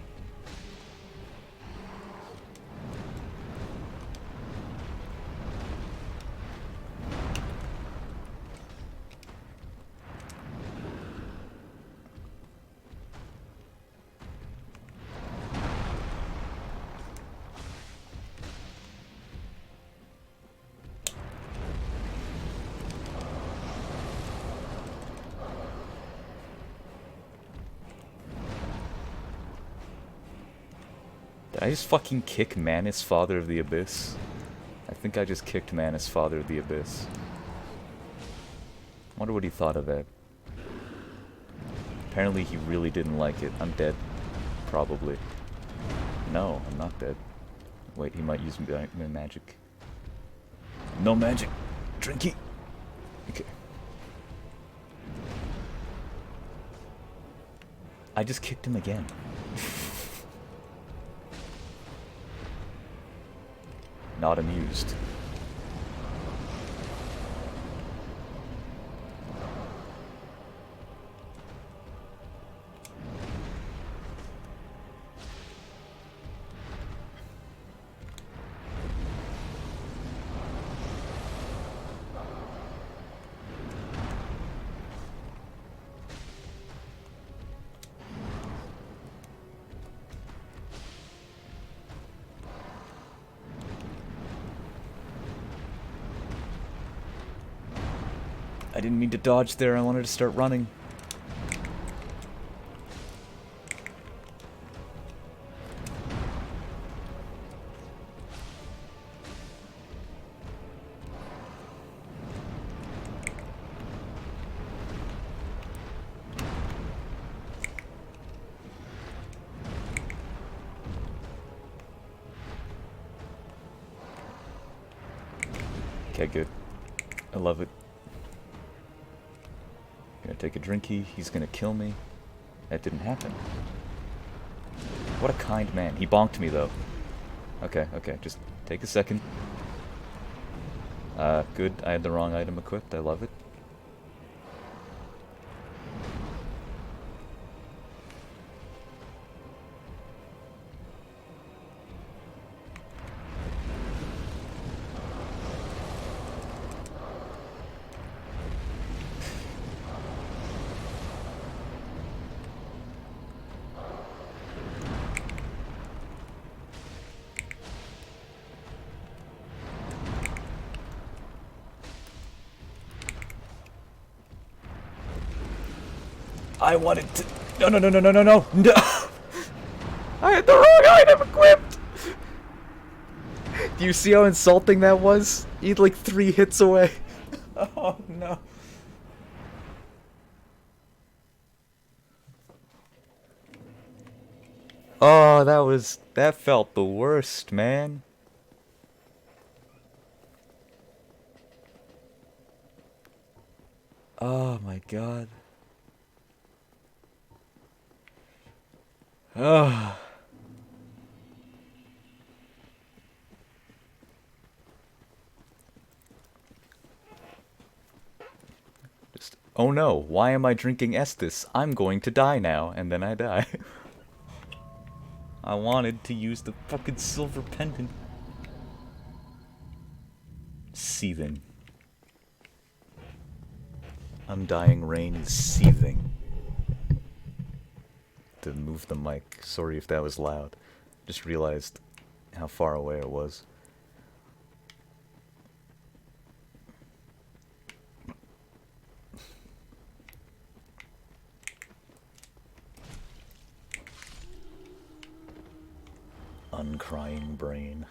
Did I just fucking kick Manus, Father of the Abyss? I think I just kicked Manus, Father of the Abyss. Wonder what he thought of that. Apparently he really didn't like it. I'm dead. Probably. No, I'm not dead. Wait, he might use my magic. No magic! Drinky! Okay. I just kicked him again. Not amused. I didn't mean to dodge there, I wanted to start running. Okay, good. I love it. Gonna take a drinky, he's gonna kill me. That didn't happen. What a kind man. He bonked me though. Okay, okay, just take a second. Good, I had the wrong item equipped, I love it. I wanted to... No, no, no, no, no, no, no! No! I had the wrong item equipped! Do you see how insulting that was? He'd like 3 hits away. Oh, no. Oh, that felt the worst, man. Oh my god. Oh. Just, oh no, why am I drinking Estus? I'm going to die now, and then I die. I wanted to use the fucking silver pendant. Seething. Undying Rain is seething. To move the mic. Sorry if that was loud. Just realized how far away it was. Uncrying brain.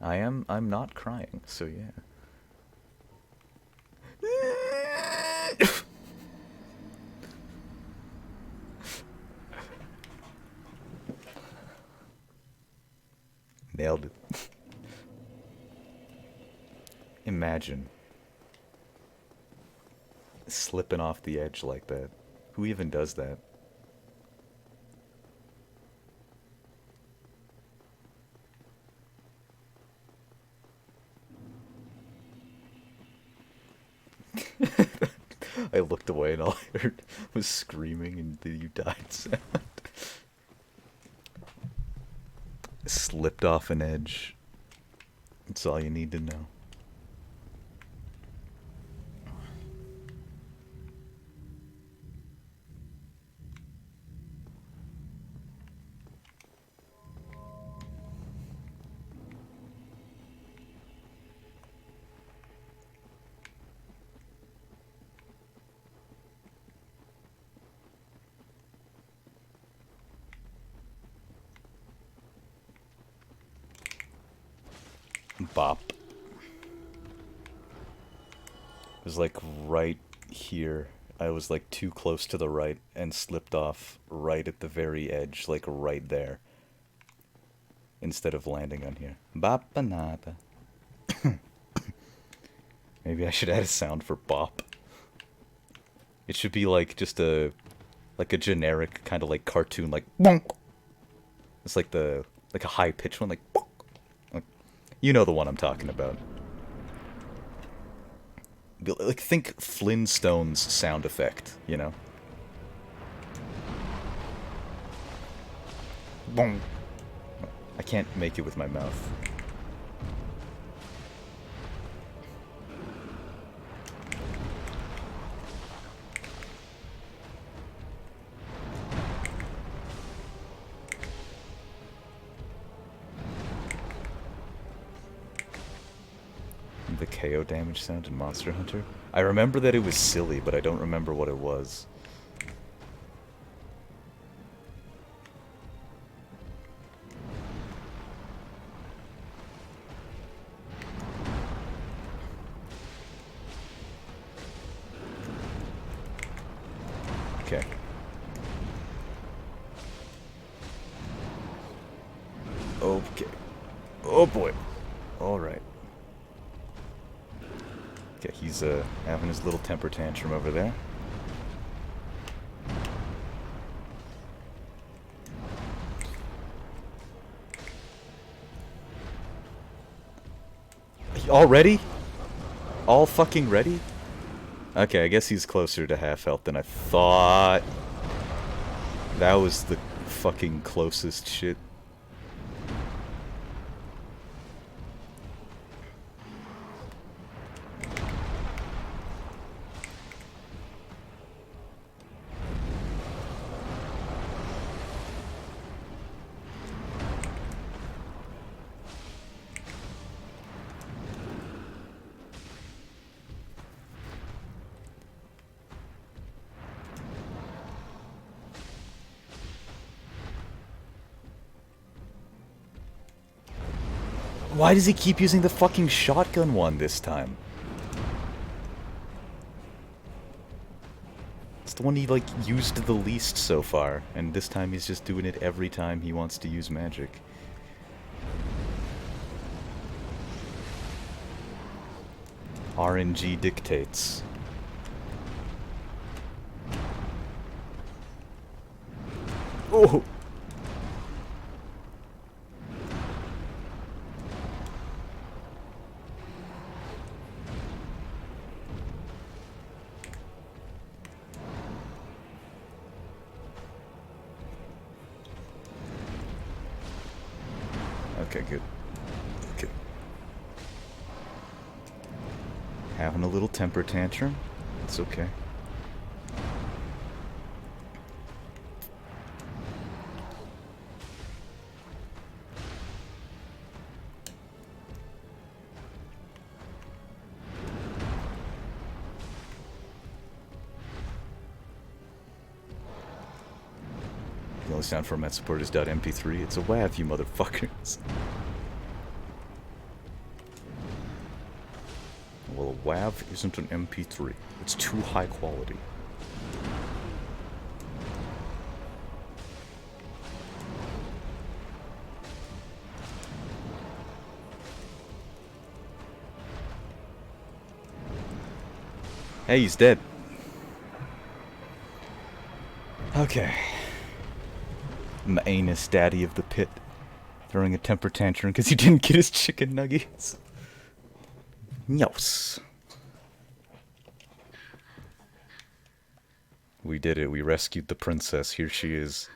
I'm not crying, so yeah. Nailed it. imagine slipping off the edge like that. Who even does that? I looked away and all I heard was screaming and the "you died" sound. Slipped off an edge. That's all you need to know. Bop. It was like right here. I was like too close to the right and slipped off right at the very edge, like right there. Instead of landing on here. Bop-a-nada. Maybe I should add a sound for bop. It should be like just a generic kind of like cartoon like bonk. It's like a high pitched one like bonk. You know the one I'm talking about. Like, think Flintstones sound effect, you know? Bonk. I can't make it with my mouth. The KO damage sound in Monster Hunter? I remember that it was silly, but I don't remember what it was. Okay. Okay. Oh boy. Alright. Okay, he's having his little temper tantrum over there. Already? All fucking ready? Okay, I guess he's closer to half health than I thought. That was the fucking closest shit. Why does he keep using the fucking shotgun one this time? It's the one he, like, used the least so far, and this time he's just doing it every time he wants to use magic. RNG dictates. Oh! Okay, good. Okay. Having a little temper tantrum. It's okay. The only sound format support is .mp3. It's a WAV, you motherfuckers. Well, a WAV isn't an MP3. It's too high quality. Hey, he's dead. Okay. My anus daddy of the pit. Throwing a temper tantrum because he didn't get his chicken nuggets. Yos. We did it. We rescued the princess. Here she is.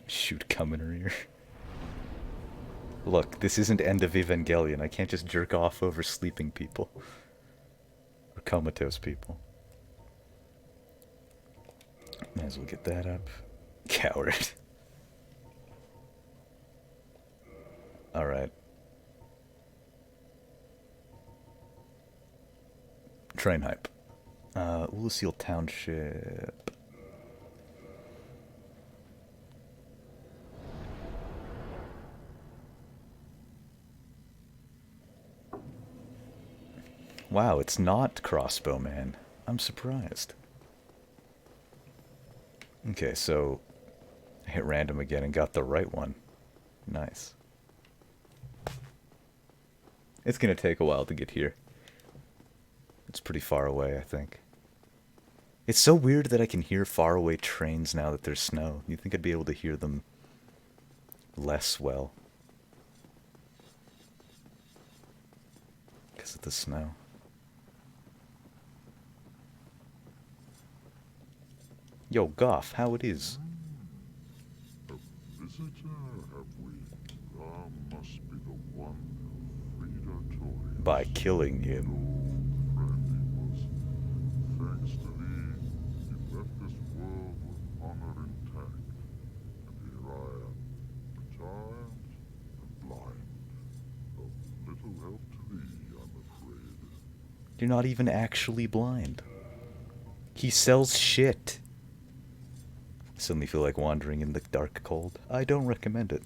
Shoot, come in her ear. Look, this isn't End of Evangelion. I can't just jerk off over sleeping people. Or comatose people. Might as well get that up. Coward. Alright. Train hype. Lucille Township. Wow, it's not Crossbowman. I'm surprised. Okay, so I hit random again and got the right one. Nice. It's gonna take a while to get here. It's pretty far away, I think. It's so weird that I can hear faraway trains now that there's snow. You'd think I'd be able to hear them less well. Because of the snow. Yo, Goff, how it is? A visitor, have we? Ah, must be the one Frida Torius. By killing him. Old friend he was. Thanks to thee, he left this world with honor intact. And here I am, retired and blind. Of little help to thee, I'm afraid. You're not even actually blind. He sells shit. Suddenly feel like wandering in the dark cold. I don't recommend it.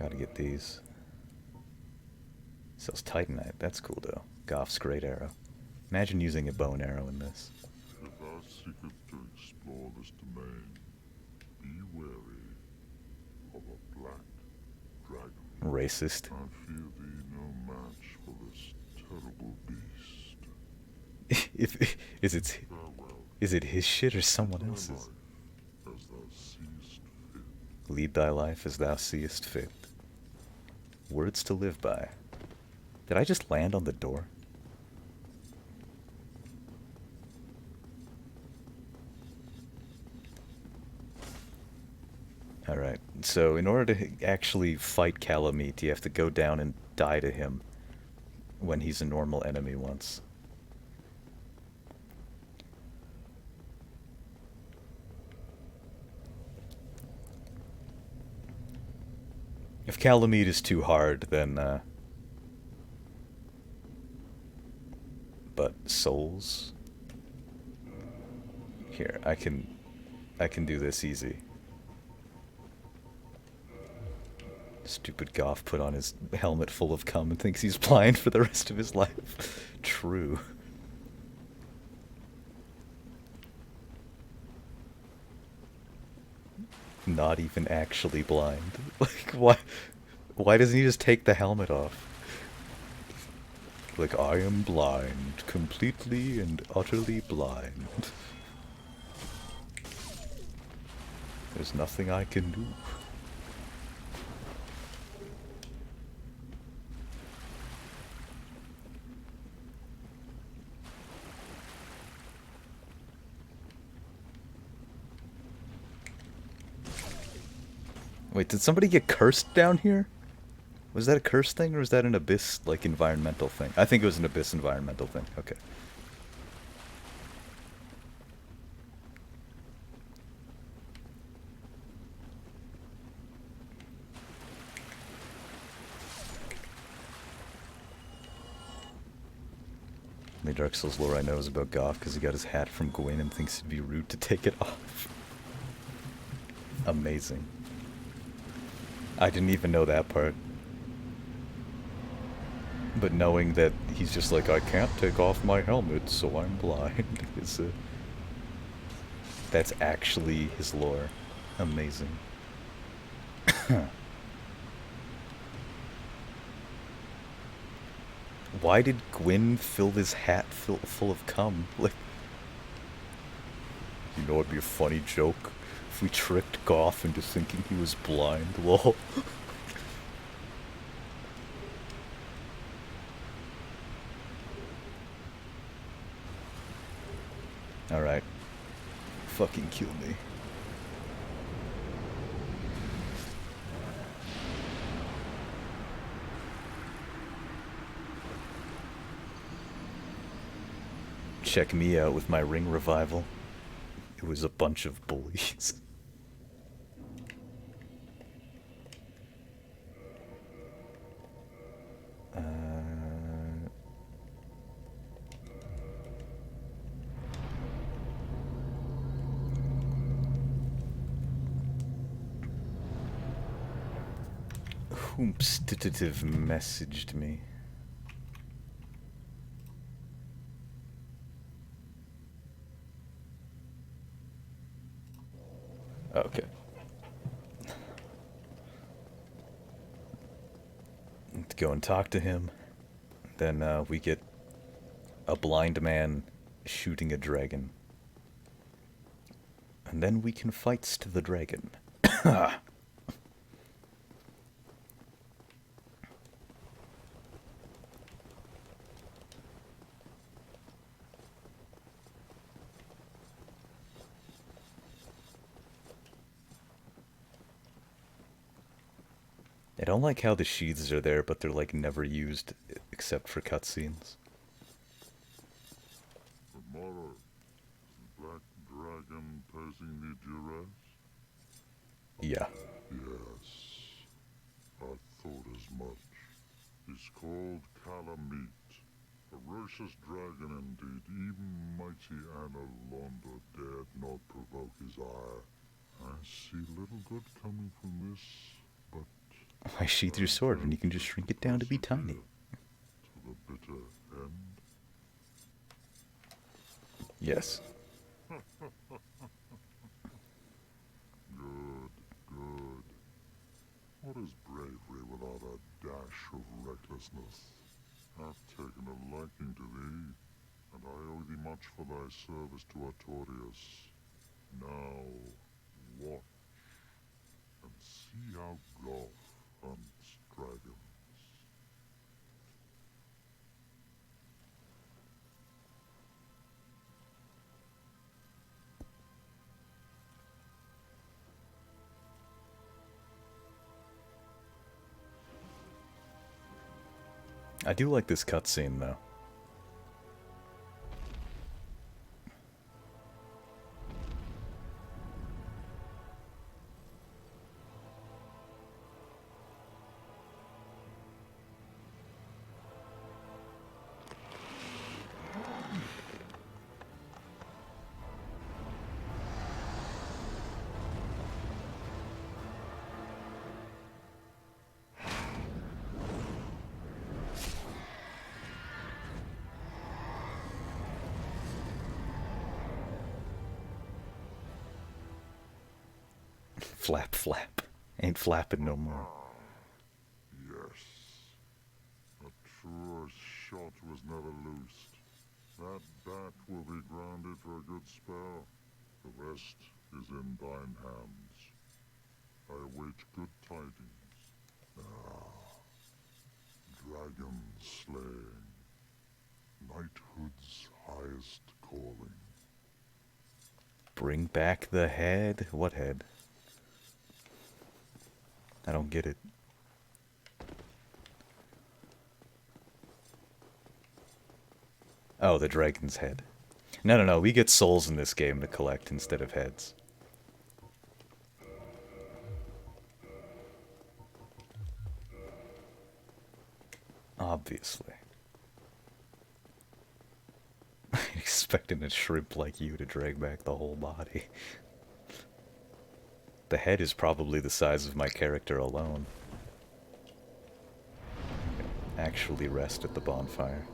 Gotta get these. Sells Titanite. That's cool though. Goff's great arrow. Imagine using a bow and arrow in this. If thou seekest to explore this domain, be wary of a black dragon. Racist. I fear thee no match for this terrible beast. Farewell. Is it his shit or someone Thy else's? life as thou seest fit. Lead thy life as thou seest fit. Words to live by. Did I just land on the door? Alright, so in order to actually fight Calamite, you have to go down and die to him when he's a normal enemy once. If Calamite is too hard, then, but souls? Here, I can do this easy. Stupid Goff put on his helmet full of cum and thinks he's blind for the rest of his life. True. Not even actually blind. Like, why doesn't he just take the helmet off? Like, I am blind. Completely and utterly blind. There's nothing I can do. Wait, did somebody get cursed down here? Was that a curse thing, or was that an abyss, like, environmental thing? I think it was an abyss environmental thing. Okay. The Dark Souls lore I know is about Goff because he got his hat from Gwyn and thinks it'd be rude to take it off. Amazing. I didn't even know that part. But knowing that he's just like, I can't take off my helmet, so I'm blind, is That's actually his lore. Amazing. Why did Gwyn fill his hat full of cum? Like, you know, it'd be a funny joke if we tricked Goff into thinking he was blind. Lol. Alright. Fucking kill me. Check me out with my ring revival. It was a bunch of bullies. Whompstative messaged me. Okay. Let's go and talk to him. Then we get a blind man shooting a dragon. And then we can fights to the dragon. I don't like how the sheaths are there, but they're like never used except for cutscenes. Tomorrow, the black dragon posing the duress? Yeah. Yes, I thought as much. He's called Calamite. Ferocious dragon indeed. Even mighty Anna Londa dared not provoke his ire. I see little good coming from this, but Why sheath your sword when you can just shrink it down to be tiny? to the bitter end. Yes. Good, good. What is bravery without a dash of recklessness? I've taken a liking to thee, and I owe thee much for thy service to Artorias. Now, watch, and see how Goth hunts dragons. I do like this cutscene though. Flap, flap. Ain't flapping no more. Yes. A truer shot was never loosed. That bat will be grounded for a good spell. The rest is in thine hands. I await good tidings. Ah, dragon slaying. Knighthood's highest calling. Bring back the head? What head? I don't get it. Oh, the dragon's head. No, no, no. We get souls in this game to collect instead of heads. Obviously. Expecting a shrimp like you to drag back the whole body. The head is probably the size of my character alone. Actually rest at the bonfire.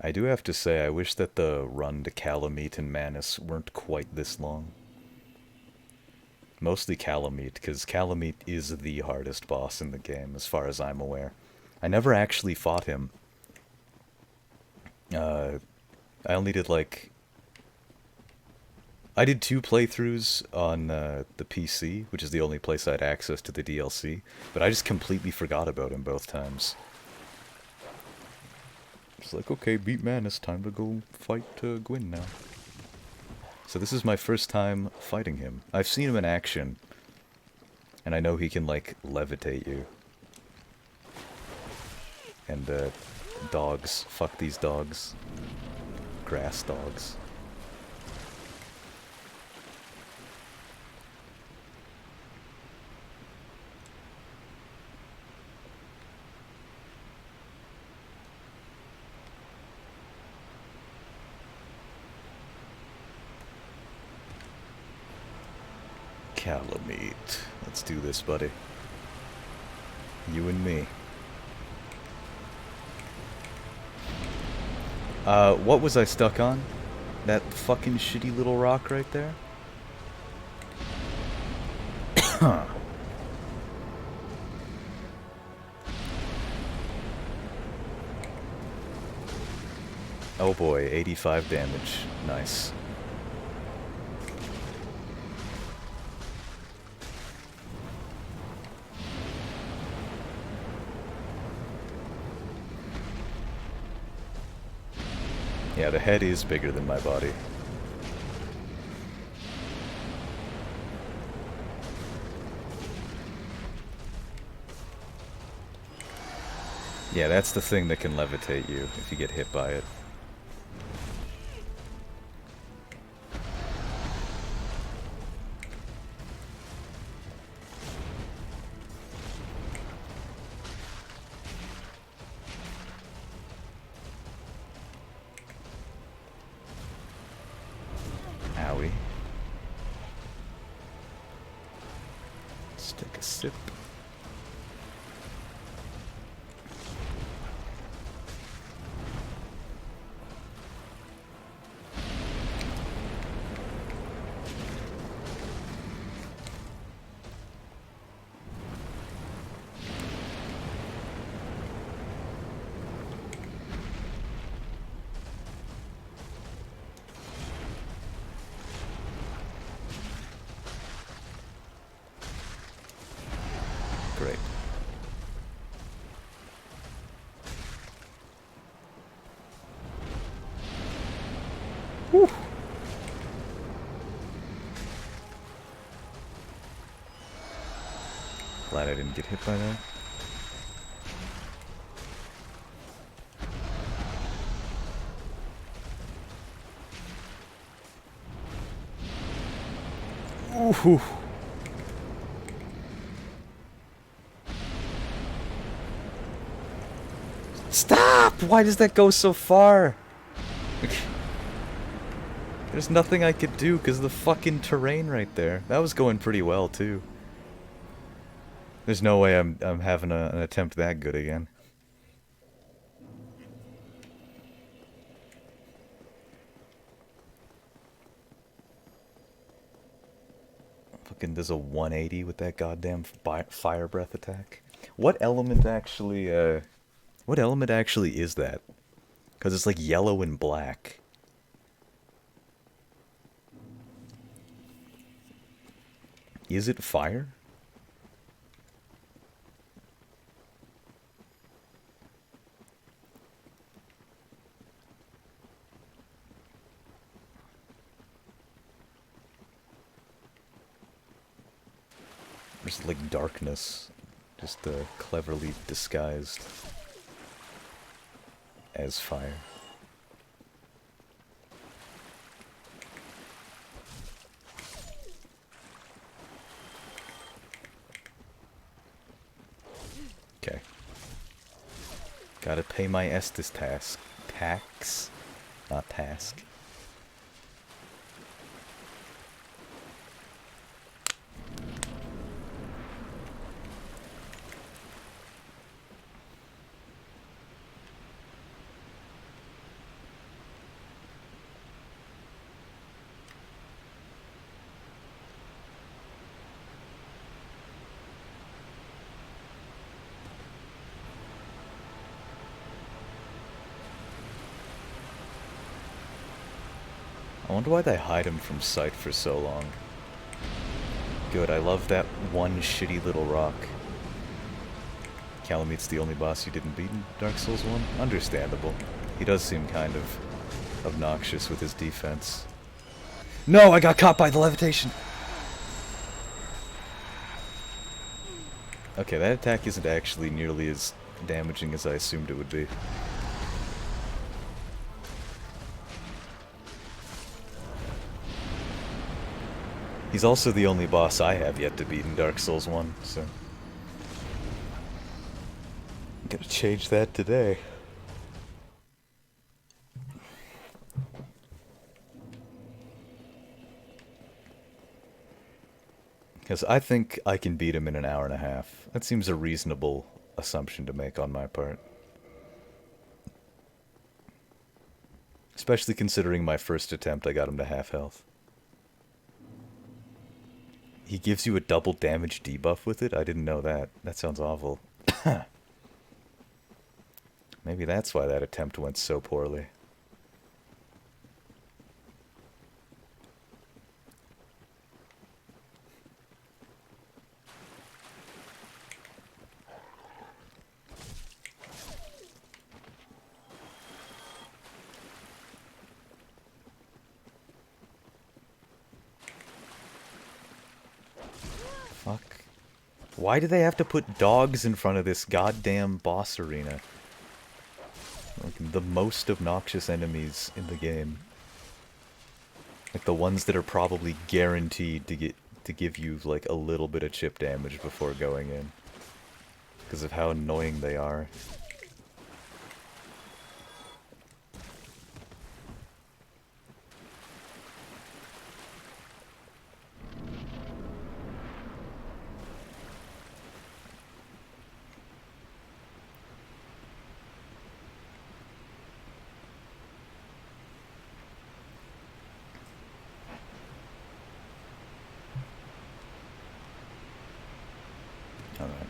I do have to say, I wish that the run to Calamite and Manus weren't quite this long. Mostly Calamite, because Calamite is the hardest boss in the game, as far as I'm aware. I never actually fought him. I only did, like... I did 2 playthroughs on the PC, which is the only place I had access to the DLC, but I just completely forgot about him both times. It's like, okay, beat Manus, time to go fight Gwyn now. So this is my first time fighting him. I've seen him in action, and I know he can, like, levitate you. And, dogs. Fuck these dogs. Grass dogs. Calamite. Let's do this, buddy. You and me. What was I stuck on? That fucking shitty little rock right there? Oh boy, 85 damage. Nice. Yeah, the head is bigger than my body. Yeah, that's the thing that can levitate you if you get hit by it. Owie. Let's take a sip. Great. Whew. Glad I didn't get hit by that. Ooh. Stop! Why does that go so far? There's nothing I could do because of the fucking terrain right there. That was going pretty well too. There's no way I'm having an attempt that good again. Fucking does a 180 with that goddamn fire breath attack. What element actually is that? Because it's like yellow and black. Is it fire? There's like darkness, just cleverly disguised as fire. Okay. Gotta pay my Estes tax, not task. I wonder why they hide him from sight for so long. Good, I love that one shitty little rock. Calamit's the only boss you didn't beat in Dark Souls 1? Understandable. He does seem kind of obnoxious with his defense. No, I got caught by the levitation! Okay, that attack isn't actually nearly as damaging as I assumed it would be. He's also the only boss I have yet to beat in Dark Souls 1, so... I'm gonna change that today. Because I think I can beat him in an hour and a half. That seems a reasonable assumption to make on my part. Especially considering my first attempt I got him to half health. He gives you a double damage debuff with it? I didn't know that. That sounds awful. Maybe that's why that attempt went so poorly. Fuck. Why do they have to put dogs in front of this goddamn boss arena? Like, the most obnoxious enemies in the game. Like, the ones that are probably guaranteed to give you, like, a little bit of chip damage before going in. Because of how annoying they are. Alright.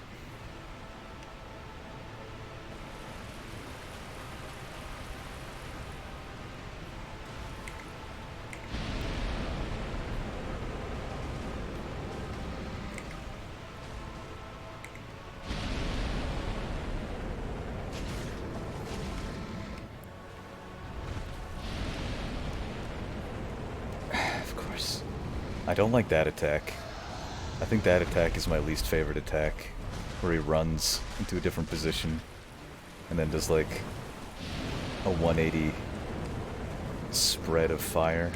Of course. I don't like that attack. I think that attack is my least favorite attack, where he runs into a different position and then does like a 180 spread of fire.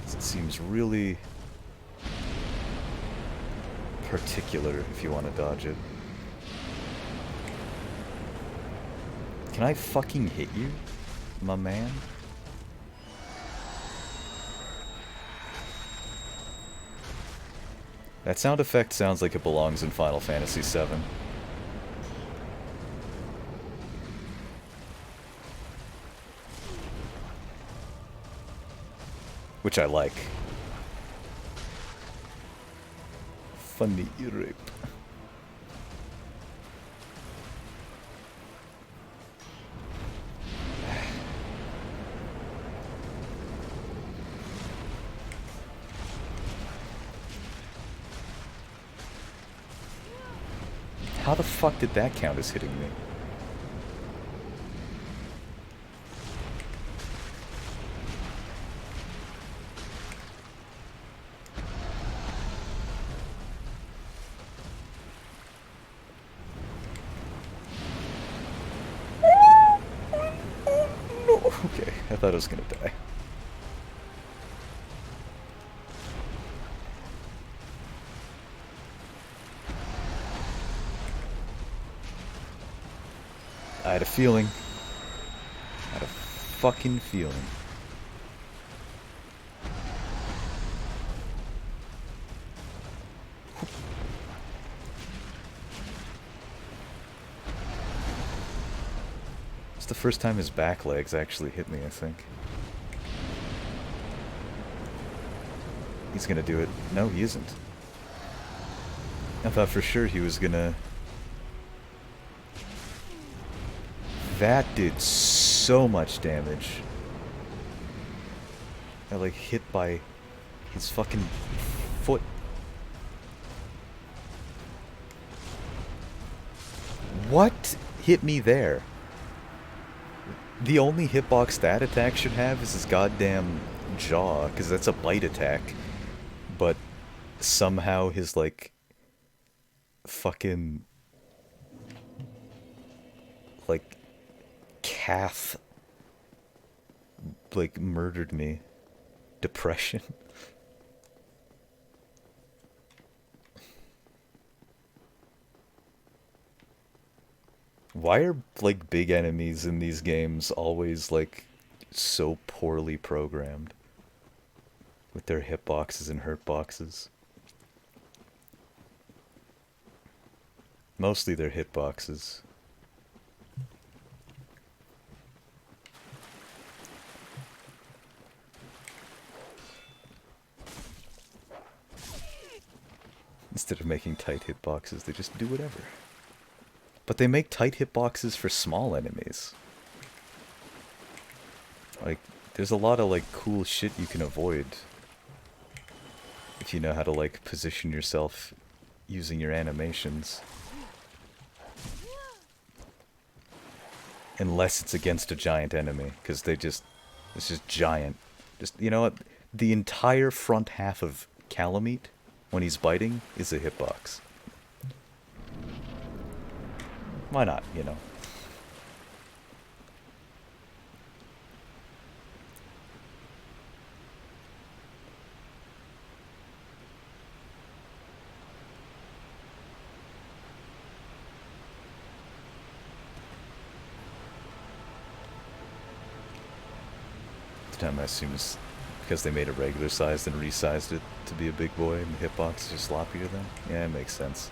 It seems really particular if you want to dodge it. Can I fucking hit you, my man? That sound effect sounds like it belongs in Final Fantasy VII. Which I like. Funny rape. How the fuck did that count as hitting me? No, okay, I thought I was gonna die. I had a feeling. I had a fucking feeling. It's the first time his back legs actually hit me, I think. He's gonna do it. No, he isn't. I thought for sure he was gonna That did so much damage. I like hit by his fucking foot. What hit me there? The only hitbox that attack should have is his goddamn jaw, because that's a bite attack. But somehow his, like, fucking, like, calf, like, murdered me. Depression. Why are, like, big enemies in these games always, like, so poorly programmed? With their hitboxes and hurtboxes. Mostly their hitboxes. Instead of making tight hitboxes, they just do whatever. But they make tight hitboxes for small enemies. Like, there's a lot of, like, cool shit you can avoid. If you know how to, like, position yourself using your animations. Unless it's against a giant enemy, because it's just giant. Just, you know what? The entire front half of Calamite, when he's biting, is a hitbox. Why not, you know? The time I assume is because they made it regular sized and resized it to be a big boy and the hitbox is sloppier then? Yeah, it makes sense.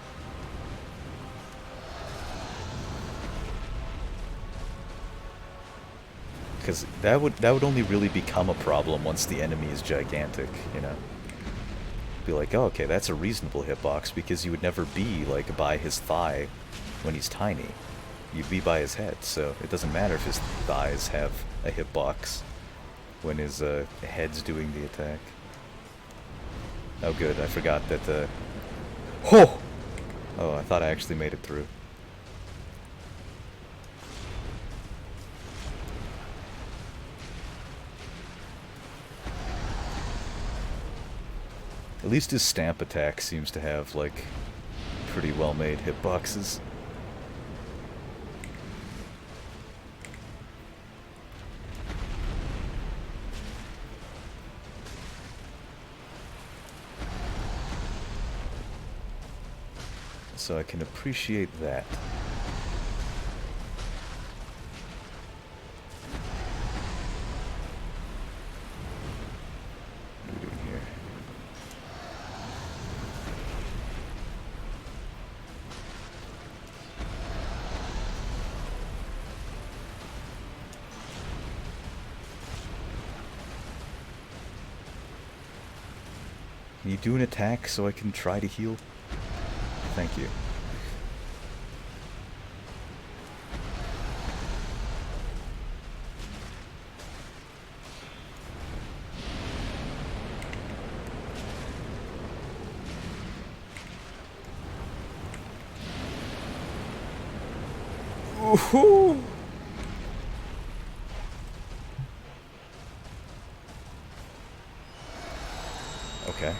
Because that would only really become a problem once the enemy is gigantic, you know? Be like, oh, okay, that's a reasonable hitbox because you would never be, like, by his thigh when he's tiny. You'd be by his head, so it doesn't matter if his thighs have a hitbox when his head's doing the attack. Oh, good, I forgot that, Oh! Oh, I thought I actually made it through. At least his stamp attack seems to have, like, pretty well-made hitboxes. So I can appreciate that. What are we doing here? Can you do an attack so I can try to heal? Thank you. Ooh. Okay.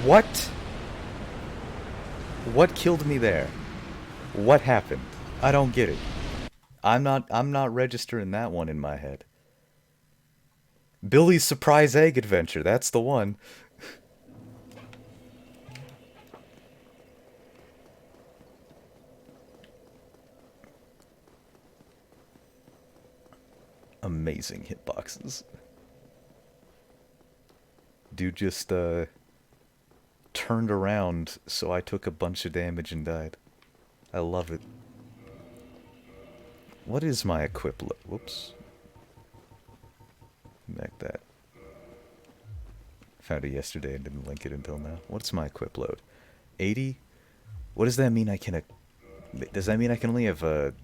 What? What killed me there? What happened? I don't get it. I'm not registering that one in my head. Billy's Surprise Egg Adventure, that's the one. Amazing hitboxes. Dude just turned around, so I took a bunch of damage and died. I love it. What is my equip whoops. Back that. Found it yesterday and didn't link it until now. What's my equip load? 80? What does that mean I can... Does that mean I can only have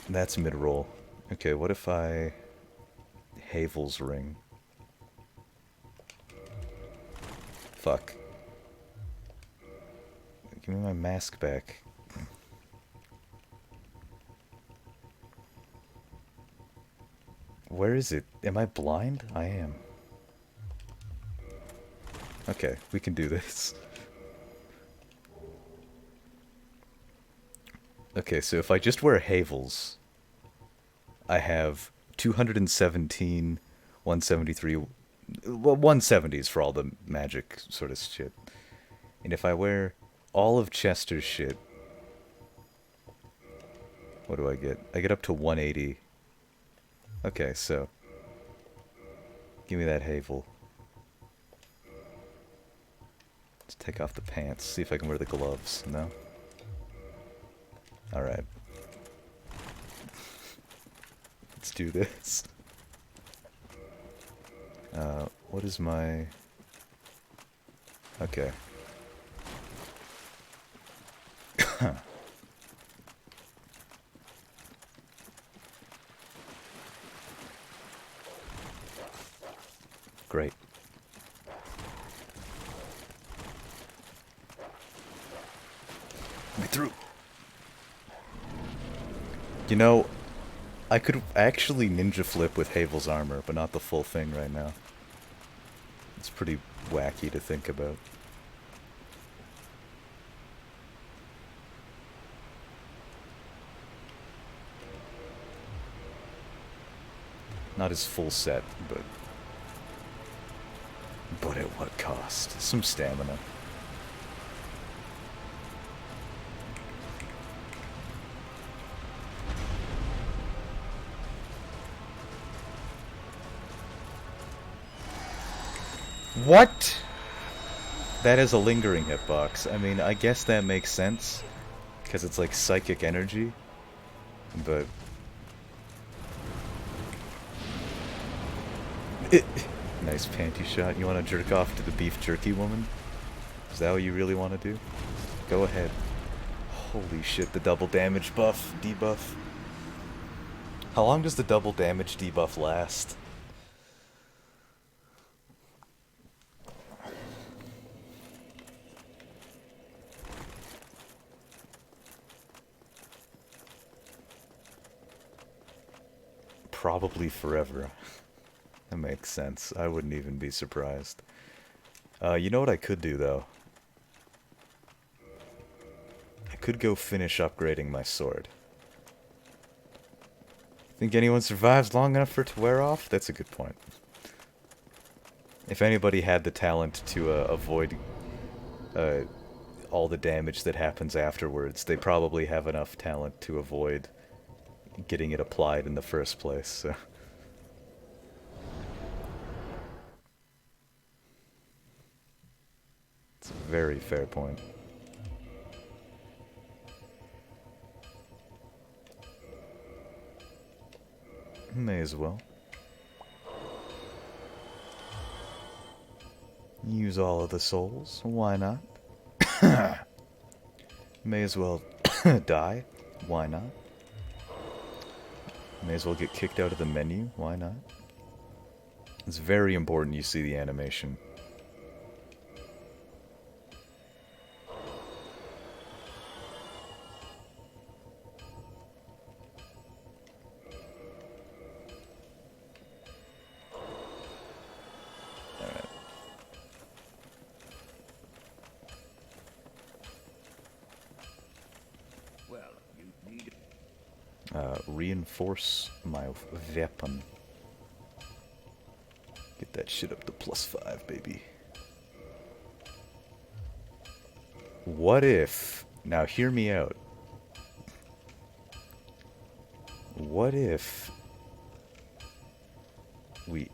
That's mid-roll. Okay, what if I... Havel's ring. Fuck. Give me my mask back. Where is it? Am I blind? I am. Okay, we can do this. Okay, so if I just wear Havel's, I have 217, 173, well, 170s for all the magic sort of shit. And if I wear all of Chester's shit, what do I get? I get up to 180. Okay, so give me that Havel. Let's take off the pants, see if I can wear the gloves. No? Alright. Let's do this. What is my... Okay. Great. Me through. You know, I could actually ninja flip with Havel's armor, but not the full thing right now. It's pretty wacky to think about. Not his full set, but at what cost? Some stamina. What? That is a lingering hitbox. I mean, I guess that makes sense, because it's like psychic energy, but... Nice panty shot. You want to jerk off to the beef jerky woman? Is that what you really want to do? Go ahead. Holy shit, the double damage buff, debuff. How long does the double damage debuff last? Probably forever. That makes sense. I wouldn't even be surprised. You know what I could do, though? I could go finish upgrading my sword. Think anyone survives long enough for it to wear off? That's a good point. If anybody had the talent to avoid all the damage that happens afterwards, they probably have enough talent to avoid getting it applied in the first place, so... It's a very fair point. May as well. Use all of the souls, why not? May as well die, why not? May as well get kicked out of the menu, why not? It's very important you see the animation. Reinforce my weapon. Get that shit up to +5, baby. What if... Now hear me out. What if... we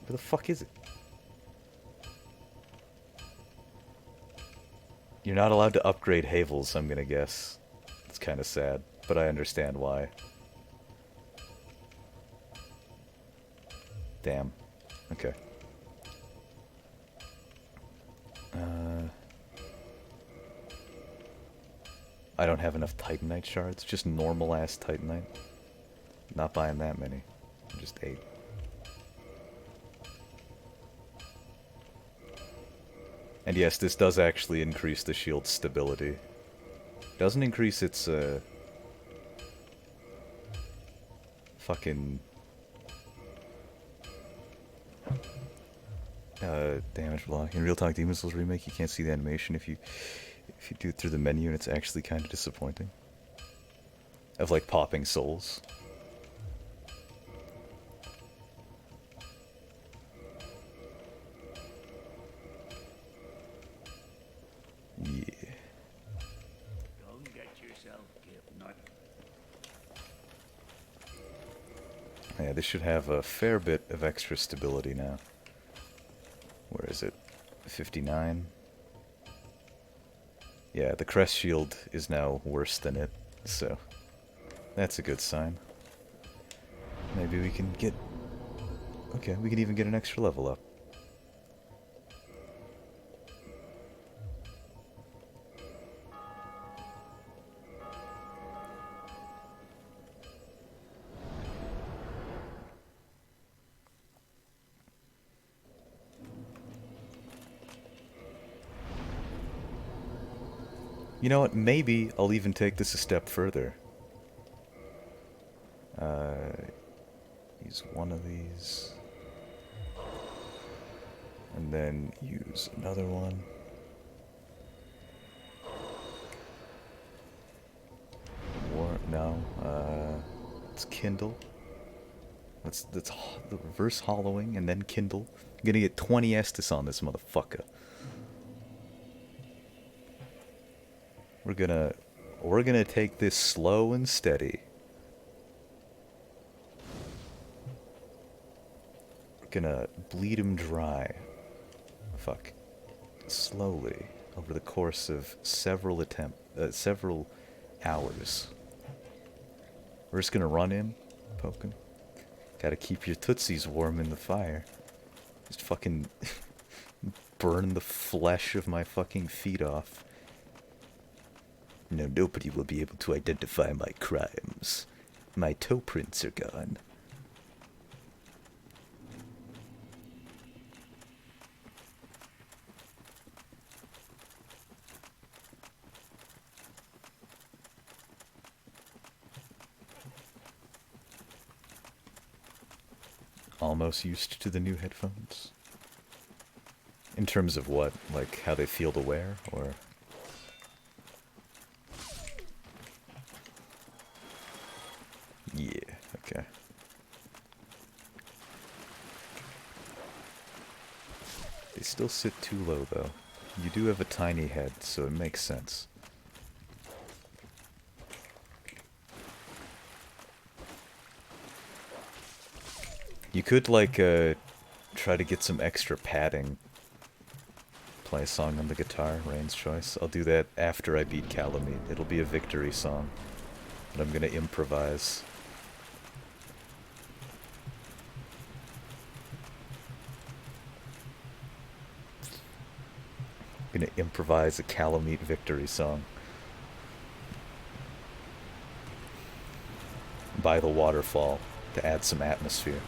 Where the fuck is it? You're not allowed to upgrade Havels, I'm gonna guess. It's kind of sad, but I understand why. Damn. Okay. I don't have enough Titanite shards. Just normal-ass Titanite. Not buying that many. Just 8. And yes, this does actually increase the shield's stability. Doesn't increase its, fucking... damage block. In Real Talk Demon Souls Remake, you can't see the animation if you do it through the menu, and it's actually kind of disappointing. Of, like, popping souls. Yeah. Don't get yourself killed. Yeah, this should have a fair bit of extra stability now. Where is it? 59? Yeah, the crest shield is now worse than it, so that's a good sign. Maybe we can get... Okay, we can even get an extra level up. You know what, maybe I'll even take this a step further. Use one of these. And then use another one. Let's kindle. That's the reverse hollowing and then kindle. I'm gonna get 20 Estus on this motherfucker. We're gonna take this slow and steady. We're gonna bleed him dry. Fuck. Slowly over the course of several hours. We're just gonna run in, poke him. Gotta keep your tootsies warm in the fire. Just fucking burn the flesh of my fucking feet off. No, nobody will be able to identify my crimes. My toe prints are gone. Almost used to the new headphones. In terms of what? Like how they feel to wear, or... Yeah, okay. They still sit too low, though. You do have a tiny head, so it makes sense. You could, like, try to get some extra padding. Play a song on the guitar, Rain's choice. I'll do that after I beat Calamite. It'll be a victory song. But I'm gonna improvise. I'm gonna improvise a Calamite victory song. By the waterfall, to add some atmosphere.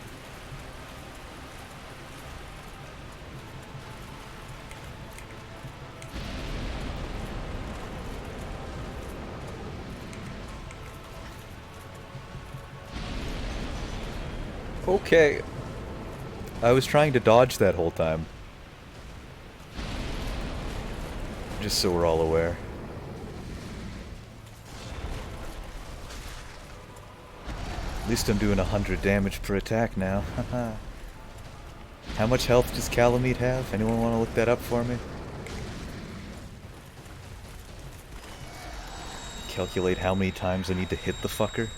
Okay. I was trying to dodge that whole time. Just so we're all aware. At least I'm doing 100 damage per attack now. How much health does Calamite have? Anyone want to look that up for me? Calculate how many times I need to hit the fucker?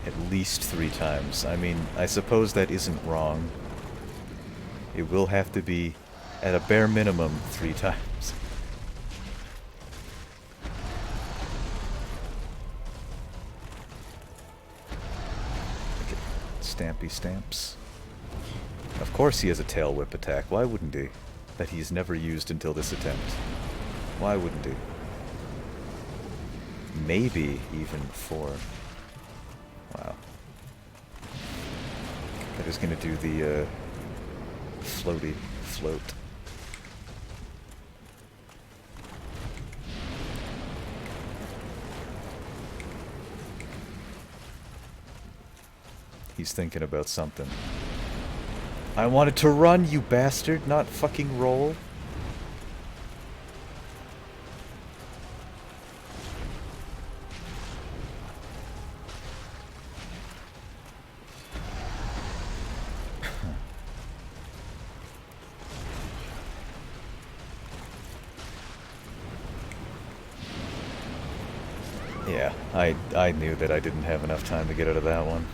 At least 3 times. I mean, I suppose that isn't wrong. It will have to be, at a bare minimum, 3 times. Okay. Stampy stamps. Of course he has a tail whip attack. Why wouldn't he? That he's never used until this attempt. Why wouldn't he? Maybe even 4. Wow. That is gonna do the, float. He's thinking about something. I wanted to run, you bastard, not fucking roll. Yeah, I knew that I didn't have enough time to get out of that one.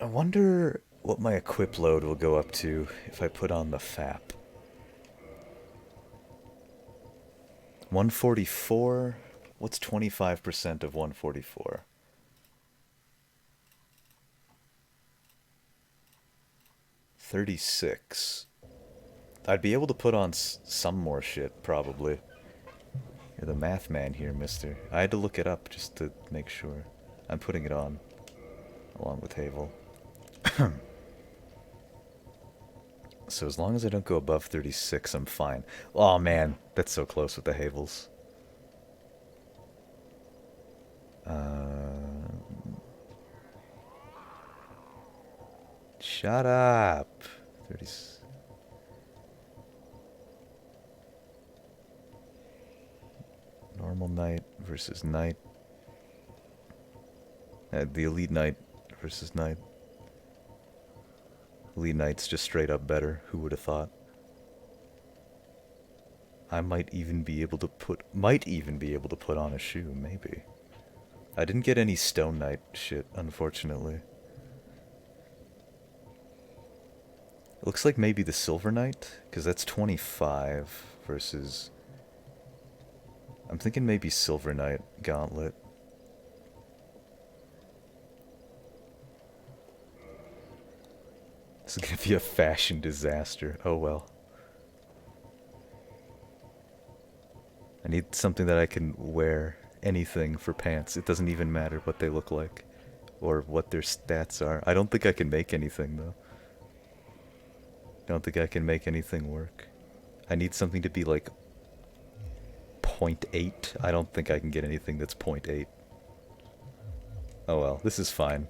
I wonder what my equip load will go up to if I put on the FAP. 144? What's 25% of 144? 36. I'd be able to put on some more shit, probably. You're the math man here, mister. I had to look it up just to make sure. I'm putting it on, along with Havel. So as long as I don't go above 36, I'm fine. Oh man, that's so close with the Havels. Shut up. 30. Normal knight versus knight. The elite knight versus knight. Elite knight's just straight up better. Who would have thought? I might even be able to put on a shoe, maybe. I didn't get any stone knight shit, unfortunately. It looks like maybe the silver knight, because that's 25 versus... I'm thinking maybe silver knight gauntlet. This is gonna be a fashion disaster. Oh well. I need something that I can wear anything for pants. It doesn't even matter what they look like or what their stats are. I don't think I can make anything though. Don't think I can make anything work. I need something to be like 0.8. I don't think I can get anything that's 0.8. Oh well, this is fine.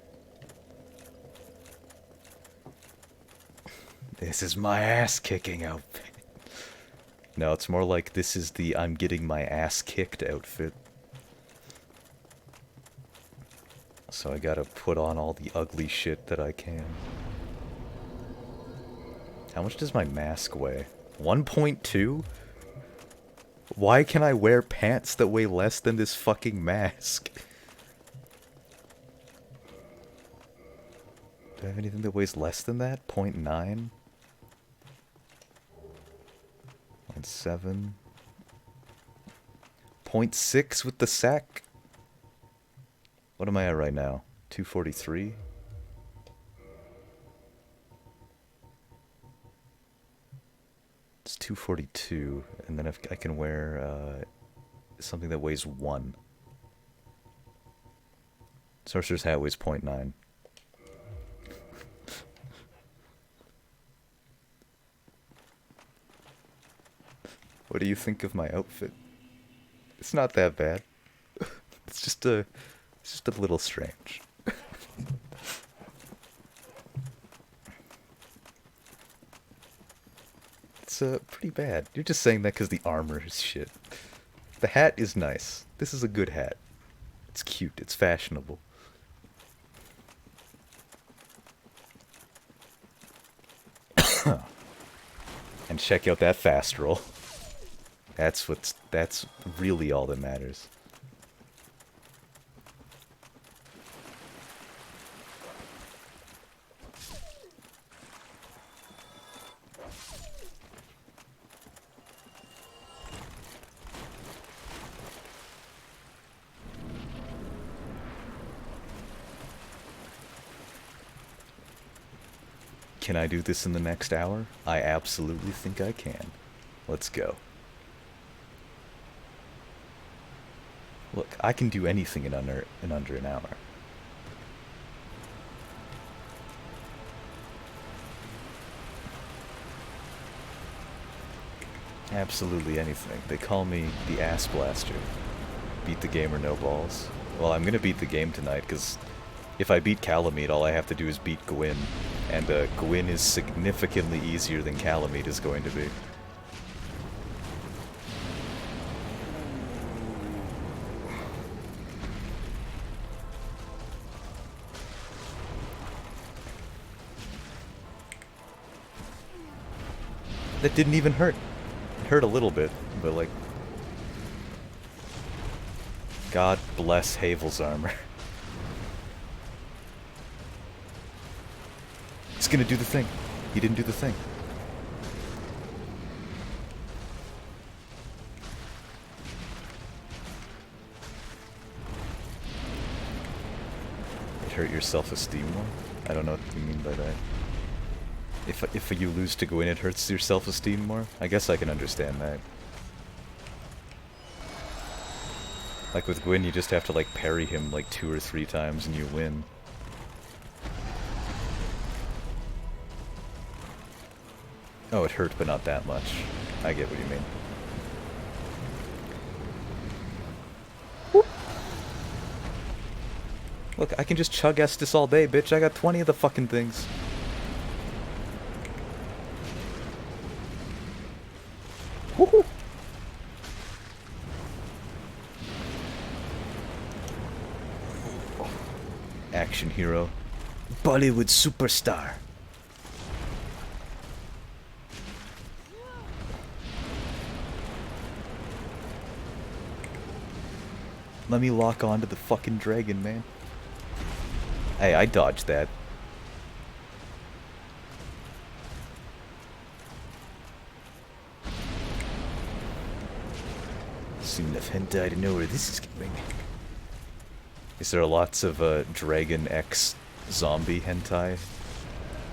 This is my ass kicking outfit. No, it's more like this is the I'm getting my ass kicked outfit. So I gotta put on all the ugly shit that I can. How much does my mask weigh? 1.2? Why can I wear pants that weigh less than this fucking mask? Do I have anything that weighs less than that? 0.9? 0.7? 0.6 with the sack? What am I at right now? 243? It's 242, and then if I can wear something that weighs 1. Sorcerer's hat weighs 0.9. What do you think of my outfit? It's not that bad. It's just a little strange. It's pretty bad. You're just saying that because the armor is shit. The hat is nice. This is a good hat. It's cute. It's fashionable. And check out that fast roll. That's really all that matters. Can I do this in the next hour? I absolutely think I can. Let's go. Look, I can do anything in under an hour. Absolutely anything. They call me the Ass Blaster. Beat the game or no balls. Well, I'm gonna beat the game tonight, because if I beat Calamite, all I have to do is beat Gwyn. And Gwyn is significantly easier than Calamite is going to be. That didn't even hurt. It hurt a little bit, but like... God bless Havel's armor. It's gonna do the thing. He didn't do the thing. It hurt your self-esteem more? I don't know what you mean by that. If you lose to Gwyn, it hurts your self-esteem more? I guess I can understand that. Like with Gwyn, you just have to like parry him like 2 or 3 times and you win. Oh, it hurt, but not that much. I get what you mean. Whoop. Look, I can just chug Estus all day, bitch. I got 20 of the fucking things. Woohoo! Action hero. Bollywood superstar. Let me lock onto the fucking dragon, man. Hey, I dodged that. Seen enough hentai to know where this is going. Is there lots of Dragon X zombie hentai?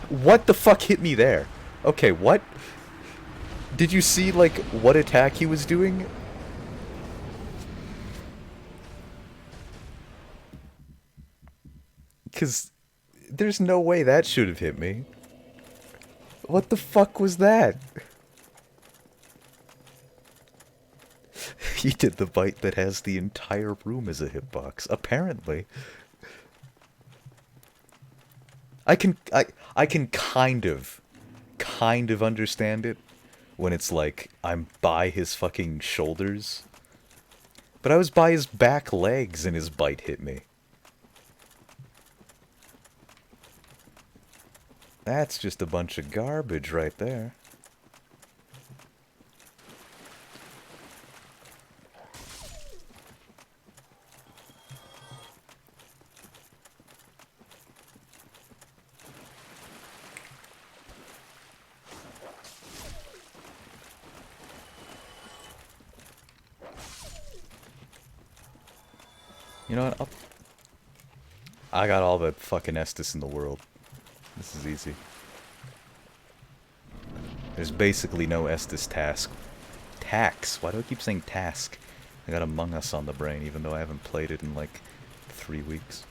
What the fuck hit me there? Okay, what? Did you see, like, what attack he was doing? Because there's no way that should have hit me. What the fuck was that? He did the bite that has the entire room as a hitbox, apparently. I can kind of understand it when it's like I'm by his fucking shoulders. But I was by his back legs and his bite hit me. That's just a bunch of garbage right there. You know what? I got all the fucking Estus in the world. This is easy. There's basically no Estus tax. Why do I keep saying task? I got Among Us on the brain, even though I haven't played it in like 3 weeks.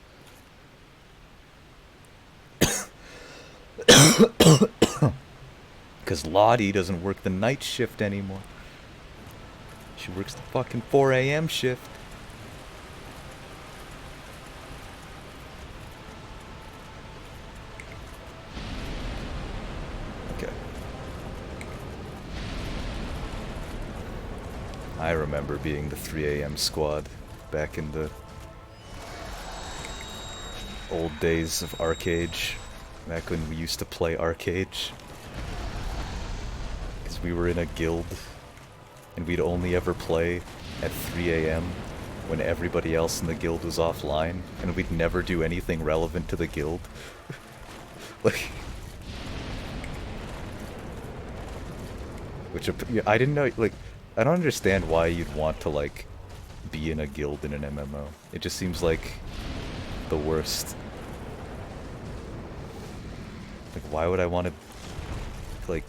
Because Lottie doesn't work the night shift anymore. She works the fucking 4 a.m. shift. I remember being the 3 a.m. squad back in the old days of Arcade. Back when we used to play Arcade. Because we were in a guild. and we'd only ever play at 3 a.m. when everybody else in the guild was offline, and we'd never do anything relevant to the guild. Like, which I didn't know. Like, I don't understand why you'd want to like be in a guild in an MMO. It just seems like the worst. Like, why would I want to like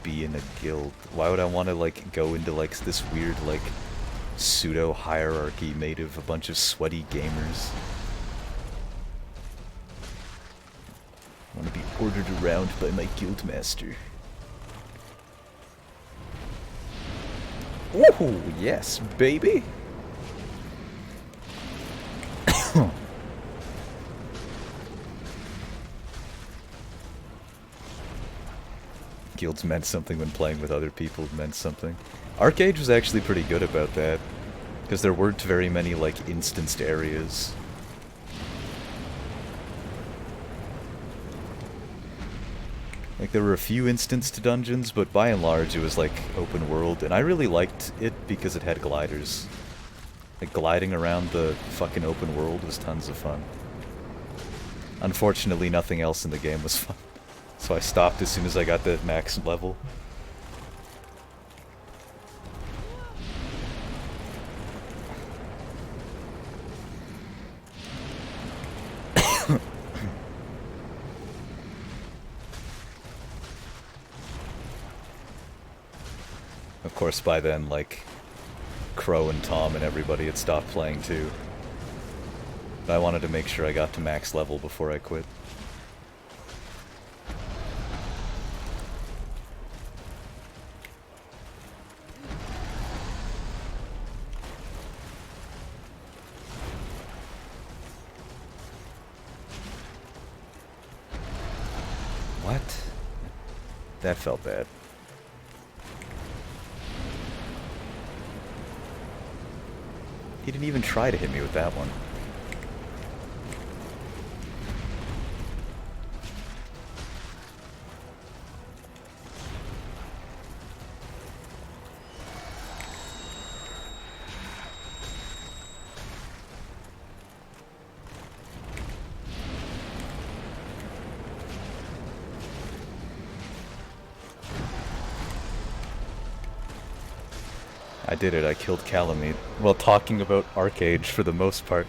be in a guild? Why would I want to like go into like this weird like pseudo hierarchy made of a bunch of sweaty gamers? I want to be ordered around by my guild master. Ooh, yes, baby. Guilds meant something when playing with other people meant something. Arcade was actually pretty good about that, because there weren't very many like instanced areas. Like, there were a few instanced dungeons, but by and large it was like open world, and I really liked it because it had gliders. Like, gliding around the fucking open world was tons of fun. Unfortunately, nothing else in the game was fun, so I stopped as soon as I got the max level. Of course, by then, like, Crow and Tom and everybody had stopped playing too. But I wanted to make sure I got to max level before I quit. What? That felt bad. He didn't even try to hit me with that one. I did it, I killed Calamite. Well, talking about Arcade for the most part.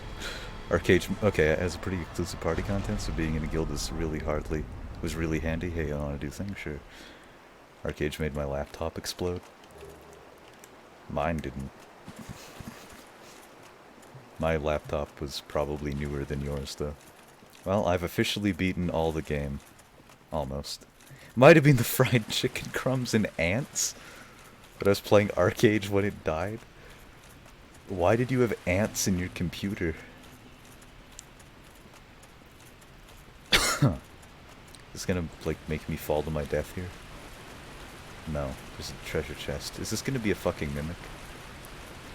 Arcade, okay, it has a pretty exclusive party content, so being in a guild was really handy. Hey, I want to do things, sure. Arcade made my laptop explode. Mine didn't. My laptop was probably newer than yours, though. Well, I've officially beaten all the game. Almost. Might have been the fried chicken crumbs and ants, but I was playing Arcade when it died. Why did you have ants in your computer? Is this gonna, like, make me fall to my death here? No. There's a treasure chest. Is this gonna be a fucking mimic?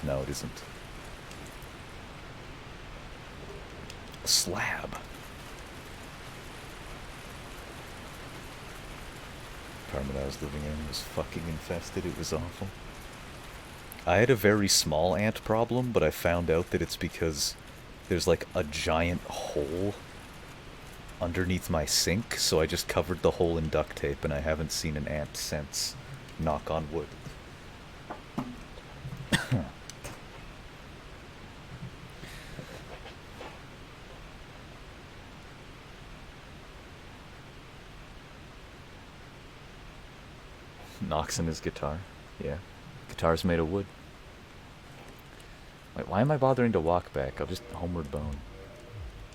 No, it isn't. A slab. Apartment I was living in was fucking infested. It was awful. I had a very small ant problem, but I found out that it's because there's like a giant hole underneath my sink, so I just covered the hole in duct tape and I haven't seen an ant since. Knock on wood. Knocks in his guitar. Yeah. Guitar's made of wood. Wait, why am I bothering to walk back? I'll just homeward bone.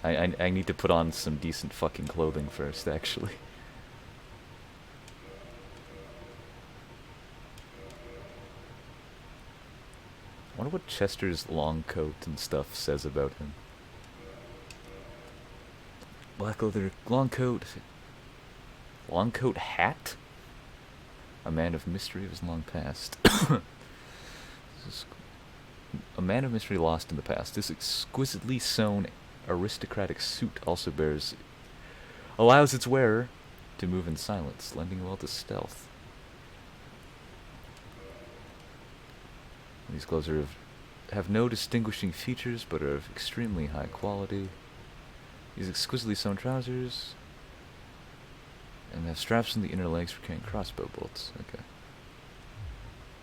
I need to put on some decent fucking clothing first, actually. I wonder what Chester's long coat and stuff says about him. Black leather long coat hat? A man of mystery of his long past. A man of mystery lost in the past. This exquisitely sewn aristocratic suit also allows its wearer to move in silence, lending well to stealth. These clothes have no distinguishing features, but are of extremely high quality. These exquisitely sewn trousers, and have straps in the inner legs for carrying crossbow bolts. Okay.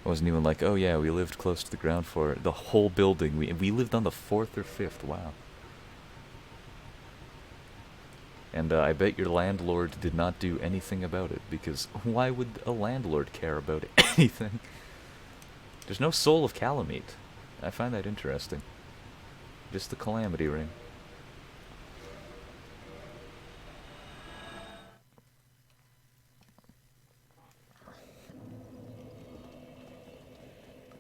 I wasn't even like, oh yeah, we lived close to the ground floor. The whole building, we lived on the 4th or 5th, wow. And I bet your landlord did not do anything about it, because why would a landlord care about anything? There's no soul of Calamite. I find that interesting. Just the Calamity Ring.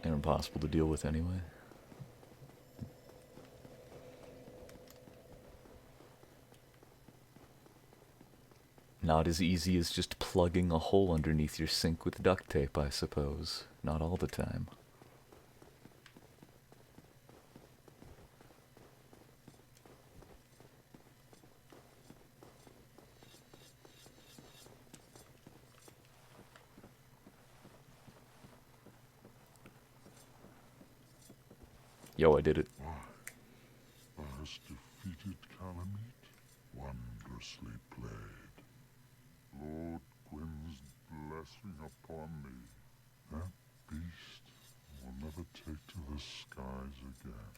They're impossible to deal with anyway. Not as easy as just plugging a hole underneath your sink with duct tape, I suppose. Not all the time. Yo, I did it. Thou hast defeated Calamite, wondrously played. Lord Gwyn's blessing upon thee. That beast will never take to the skies again.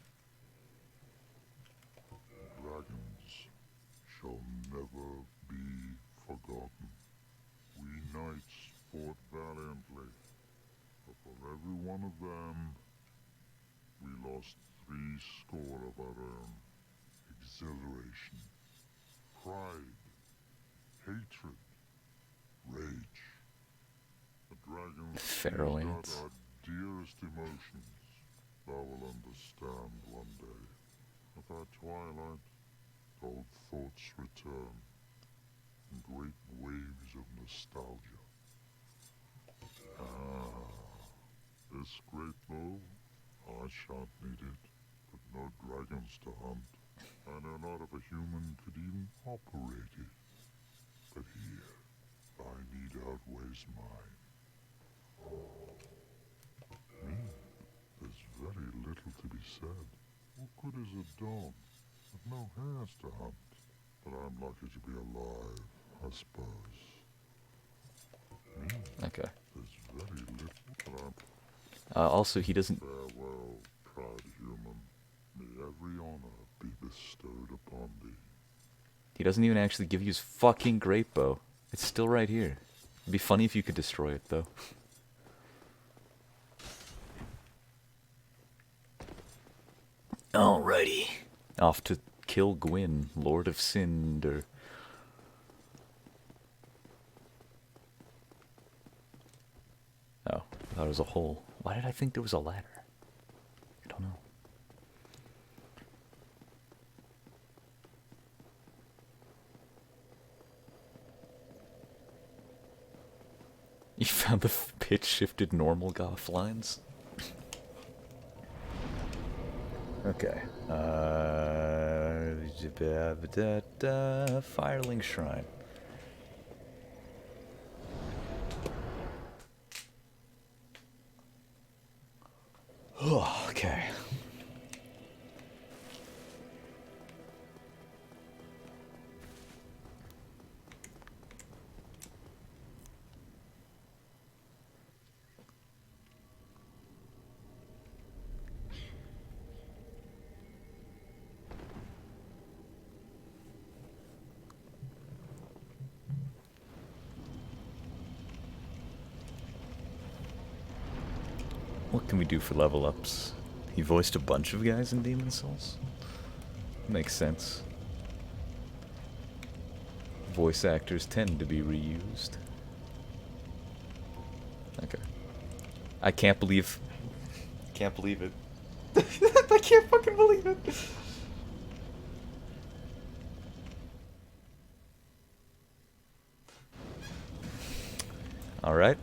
Dragons shall never be forgotten. We knights fought valiantly, but for every one of them, we lost 70 of our own. Exhilaration, pride, hatred, rage. The dragons Pharaoh squeezed out ants. our dearest emotions. Thou will understand one day. At our twilight, old thoughts return in great waves of nostalgia. This great bow, I shan't need it, but no dragons to hunt. I know not if a human could even operate it. But here, thy need outweighs mine. Me, there's very little to be said. What good is a dog with no hairs to hunt? But I'm lucky to be alive, I suppose. Me, Okay. there's very little, but I'm Also, he doesn't... farewell, proud human. May every honor be bestowed upon thee. He doesn't even actually give you his fucking great bow. It's still right here. It'd be funny if you could destroy it, though. Alrighty. Off to kill Gwyn, Lord of Cinder. Oh, I thought it was a hole. Why did I think there was a ladder? I don't know. You found the pitch shifted normal goth lines? Okay. Firelink Shrine. Oh, okay. What can we do for level ups? He voiced a bunch of guys in Demon Souls? Makes sense. Voice actors tend to be reused. Okay. I can't believe... Can't believe it. I can't fucking believe it. Alright.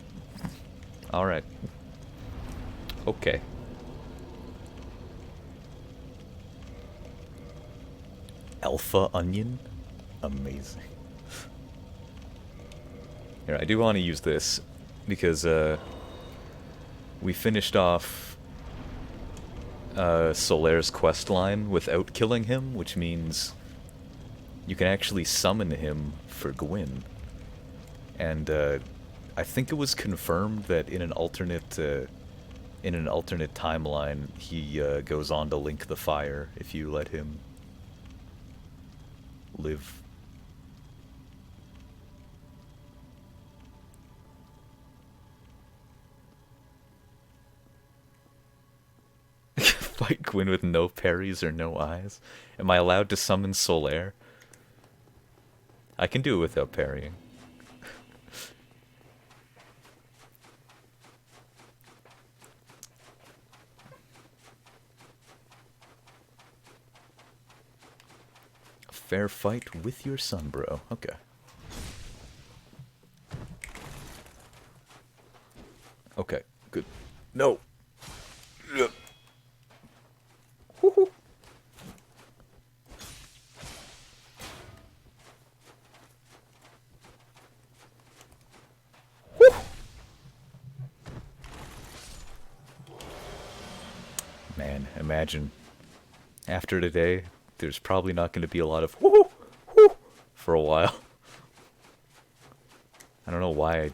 Alright. Okay. Alpha Onion? Amazing. Here, I do want to use this because we finished off Solaire's quest line without killing him, which means you can actually summon him for Gwyn. And I think it was confirmed that in an alternate timeline, he goes on to link the fire if you let him live. Fight Gwyn with no parries or no eyes? Am I allowed to summon Solaire? I can do it without parrying. A fair fight with your son, bro. Okay. Okay, good. No! Ugh. Woohoo! Woo! Man, imagine. After today, there's probably not going to be a lot of woohoo! Woo! For a while. I don't know why I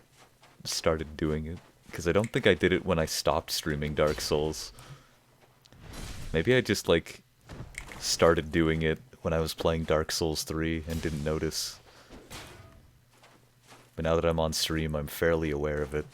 started doing it. Because I don't think I did it when I stopped streaming Dark Souls. Maybe I just, like, started doing it when I was playing Dark Souls 3 and didn't notice. But now that I'm on stream, I'm fairly aware of it.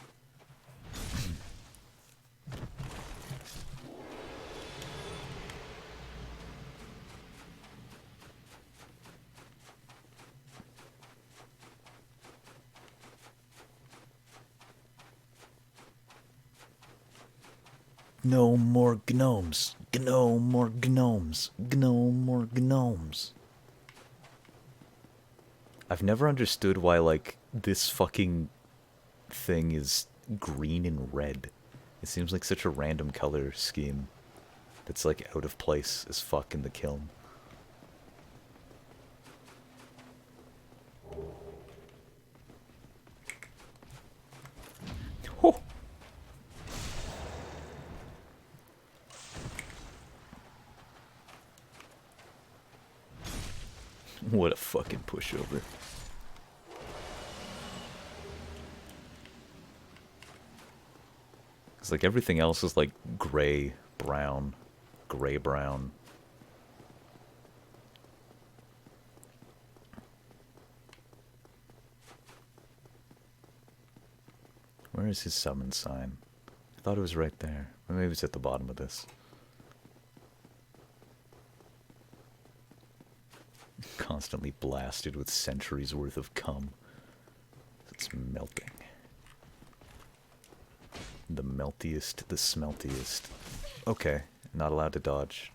No more gnomes. No more gnomes. No more gnomes. I've never understood why, like, this fucking thing is green and red. It seems like such a random color scheme that's, like, out of place as fuck in the kiln. Oh. What a fucking pushover. It's like everything else is like gray, brown, gray, brown. Where is his summon sign? I thought it was right there. Or maybe it's at the bottom of this. Constantly blasted with centuries worth of cum. It's melting. The meltiest, the smeltiest. Okay, not allowed to dodge.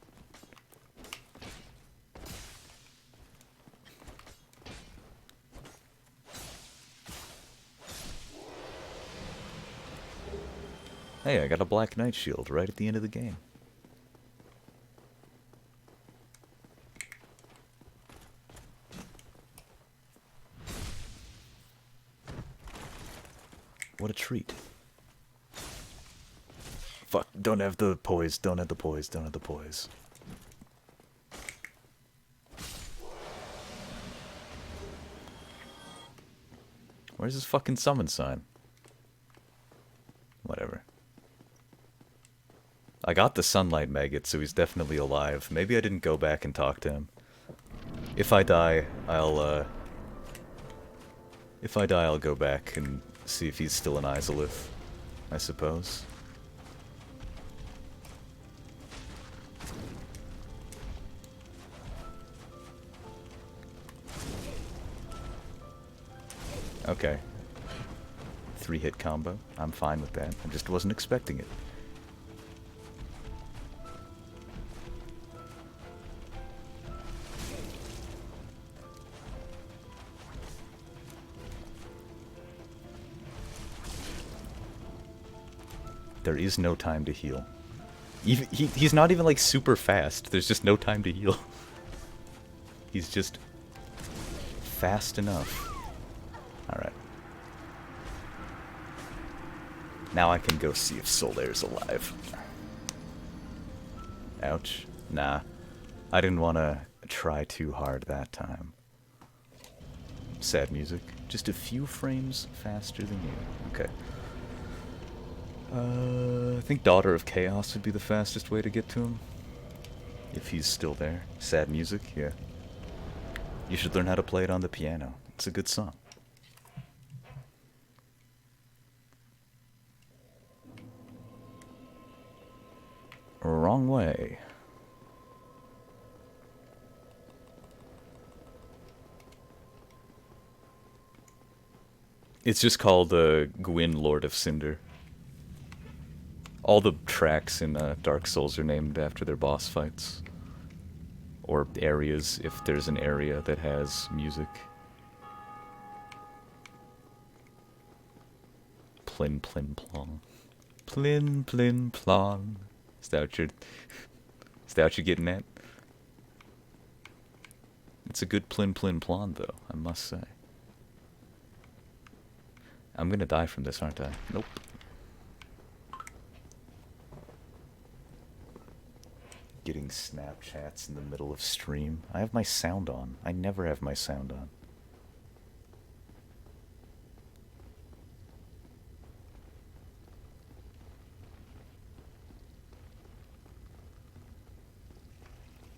Hey, I got a Black Knight shield right at the end of the game. What a treat. Fuck, don't have the poise, don't have the poise, don't have the poise. Where's his fucking summon sign? Whatever. I got the sunlight maggot, so he's definitely alive. Maybe I didn't go back and talk to him. If I die, I'll go back and see if he's still an Izalith, I suppose. Okay. 3-hit combo. I'm fine with that. I just wasn't expecting it. There is no time to heal. He's not even like super fast. There's just no time to heal. He's just fast enough. Alright. Now I can go see if Solaire's alive. Ouch. Nah. I didn't want to try too hard that time. Sad music. Just a few frames faster than you. Okay. I think Daughter of Chaos would be the fastest way to get to him. If he's still there. Sad music, yeah. You should learn how to play it on the piano. It's a good song. Wrong way. It's just called Gwyn, Lord of Cinder. All the tracks in Dark Souls are named after their boss fights. Or areas, if there's an area that has music. Plin plin plon. Plin plin plon. Is that what you're getting at? It's a good plin plin plon though, I must say. I'm gonna die from this, aren't I? Nope. Getting Snapchats in the middle of stream. I have my sound on. I never have my sound on.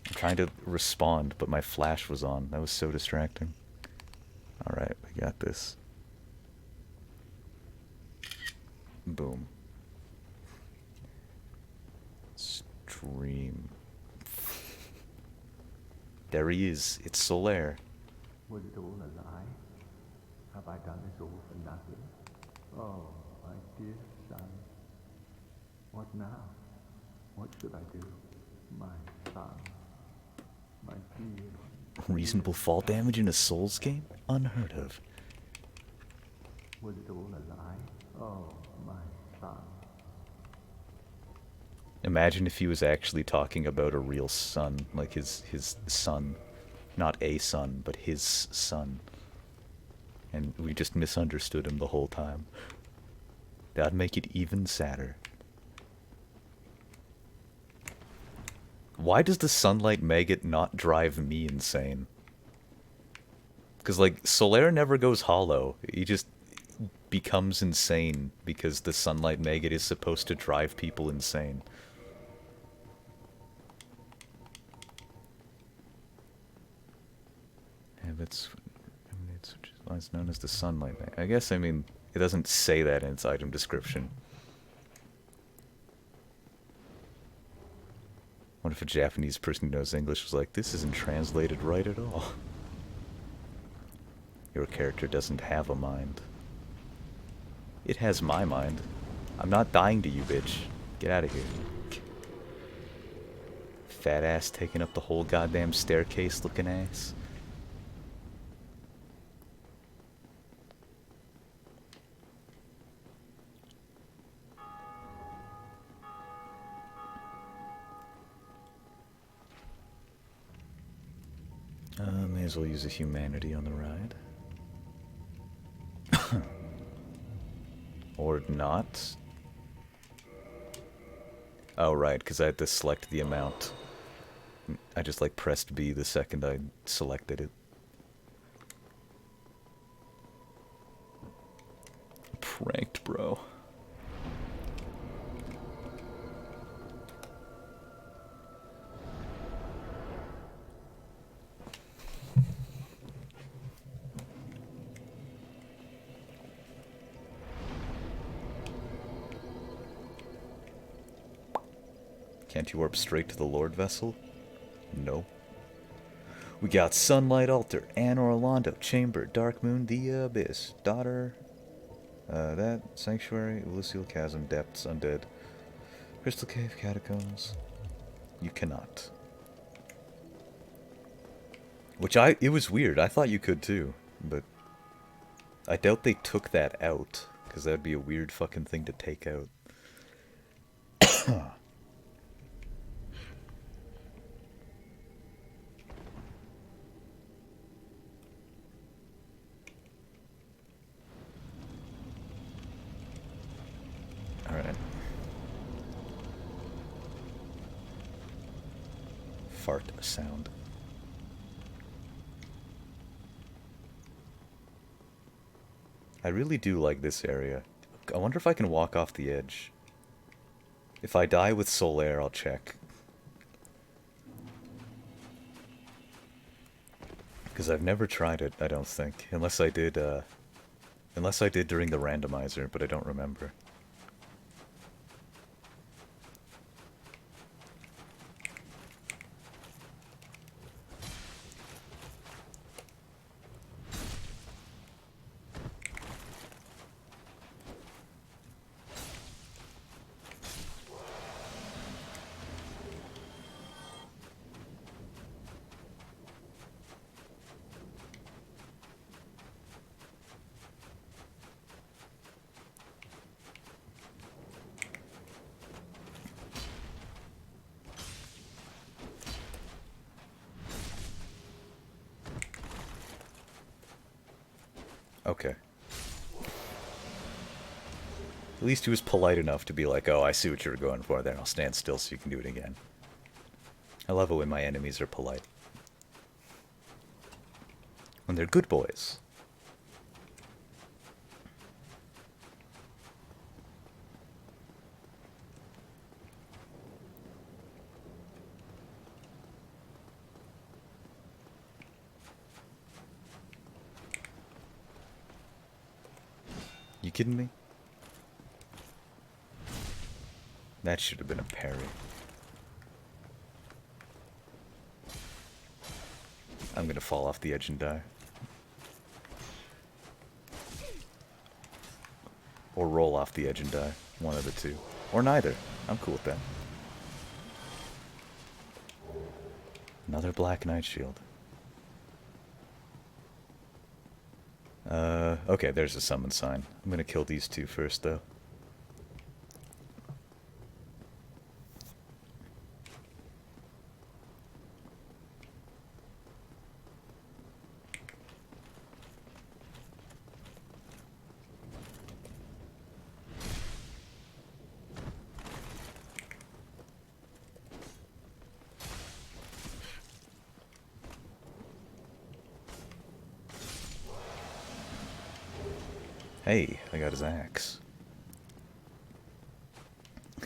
I'm trying to respond, but my flash was on. That was so distracting. Alright, we got this. Boom. Stream. There he is. It's Solaire. Was it all a lie? Have I done this all for nothing? Oh, my dear son. What now? What should I do? My son. My dear. Reasonable fall damage in a Souls game? Unheard of. Was it all a lie? Oh, my son. Imagine if he was actually talking about a real son, like his son. Not a son, but his son. And we just misunderstood him the whole time. That'd make it even sadder. Why does the sunlight maggot not drive me insane? Because, like, Solaire never goes hollow. He just becomes insane because the sunlight maggot is supposed to drive people insane. Habits, which is known as the sunlight maggot. I guess, I mean, it doesn't say that in its item description. What if a Japanese person who knows English was like, this isn't translated right at all? Your character doesn't have a mind. It has my mind. I'm not dying to you, bitch. Get out of here. Fat ass taking up the whole goddamn staircase looking ass. May as well use a humanity on the ride. Or not. Oh, right, because I had to select the amount. I just, like, pressed B the second I selected it. Pranked, bro. Can't you warp straight to the Lord Vessel? No. We got Sunlight Altar, Anne Orlando, Chamber, Dark Moon, the Abyss, Daughter, that, Sanctuary, Elysial Chasm, Depths, Undead, Crystal Cave, Catacombs. You cannot. Which it was weird, I thought you could too, but I doubt they took that out, because that'd be a weird fucking thing to take out. Alright. fart sound. I really do like this area. I wonder if I can walk off the edge. If I die with Solaire, I'll check. Because I've never tried it, I don't think. Unless I did during the randomizer, but I don't remember. Okay. At least he was polite enough to be like, oh, I see what you were going for there. I'll stand still so you can do it again. I love it when my enemies are polite. When they're good boys. You kidding me? That should have been a parry. I'm gonna fall off the edge and die. Or roll off the edge and die. One of the two. Or neither. I'm cool with that. Another Black Knight Shield. Okay, there's a summon sign. I'm gonna kill these two first, though. Hey, I got his axe.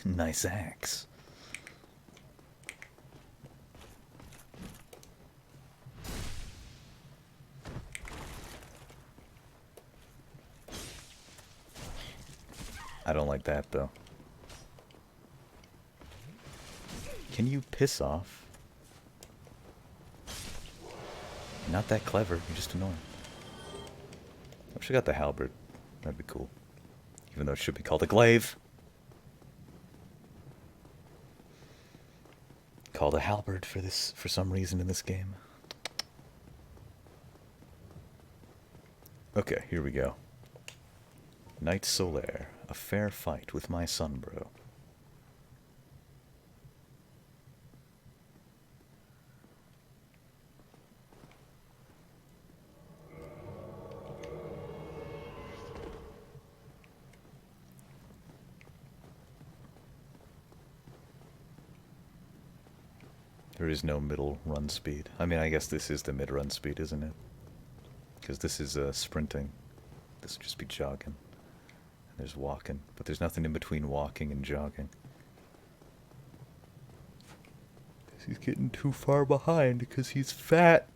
Nice axe. I don't like that, though. Can you piss off? You're not that clever, you're just annoying. I wish I got the halberd. That'd be cool. Even though it should be called a glaive. Called a halberd for some reason in this game. Okay, here we go. Knight Solaire, a fair fight with my son, bro. There is no middle run speed. I mean, I guess this is the mid-run speed, isn't it? Because this is sprinting. This would just be jogging. And there's walking. But there's nothing in between walking and jogging. He's getting too far behind because he's fat.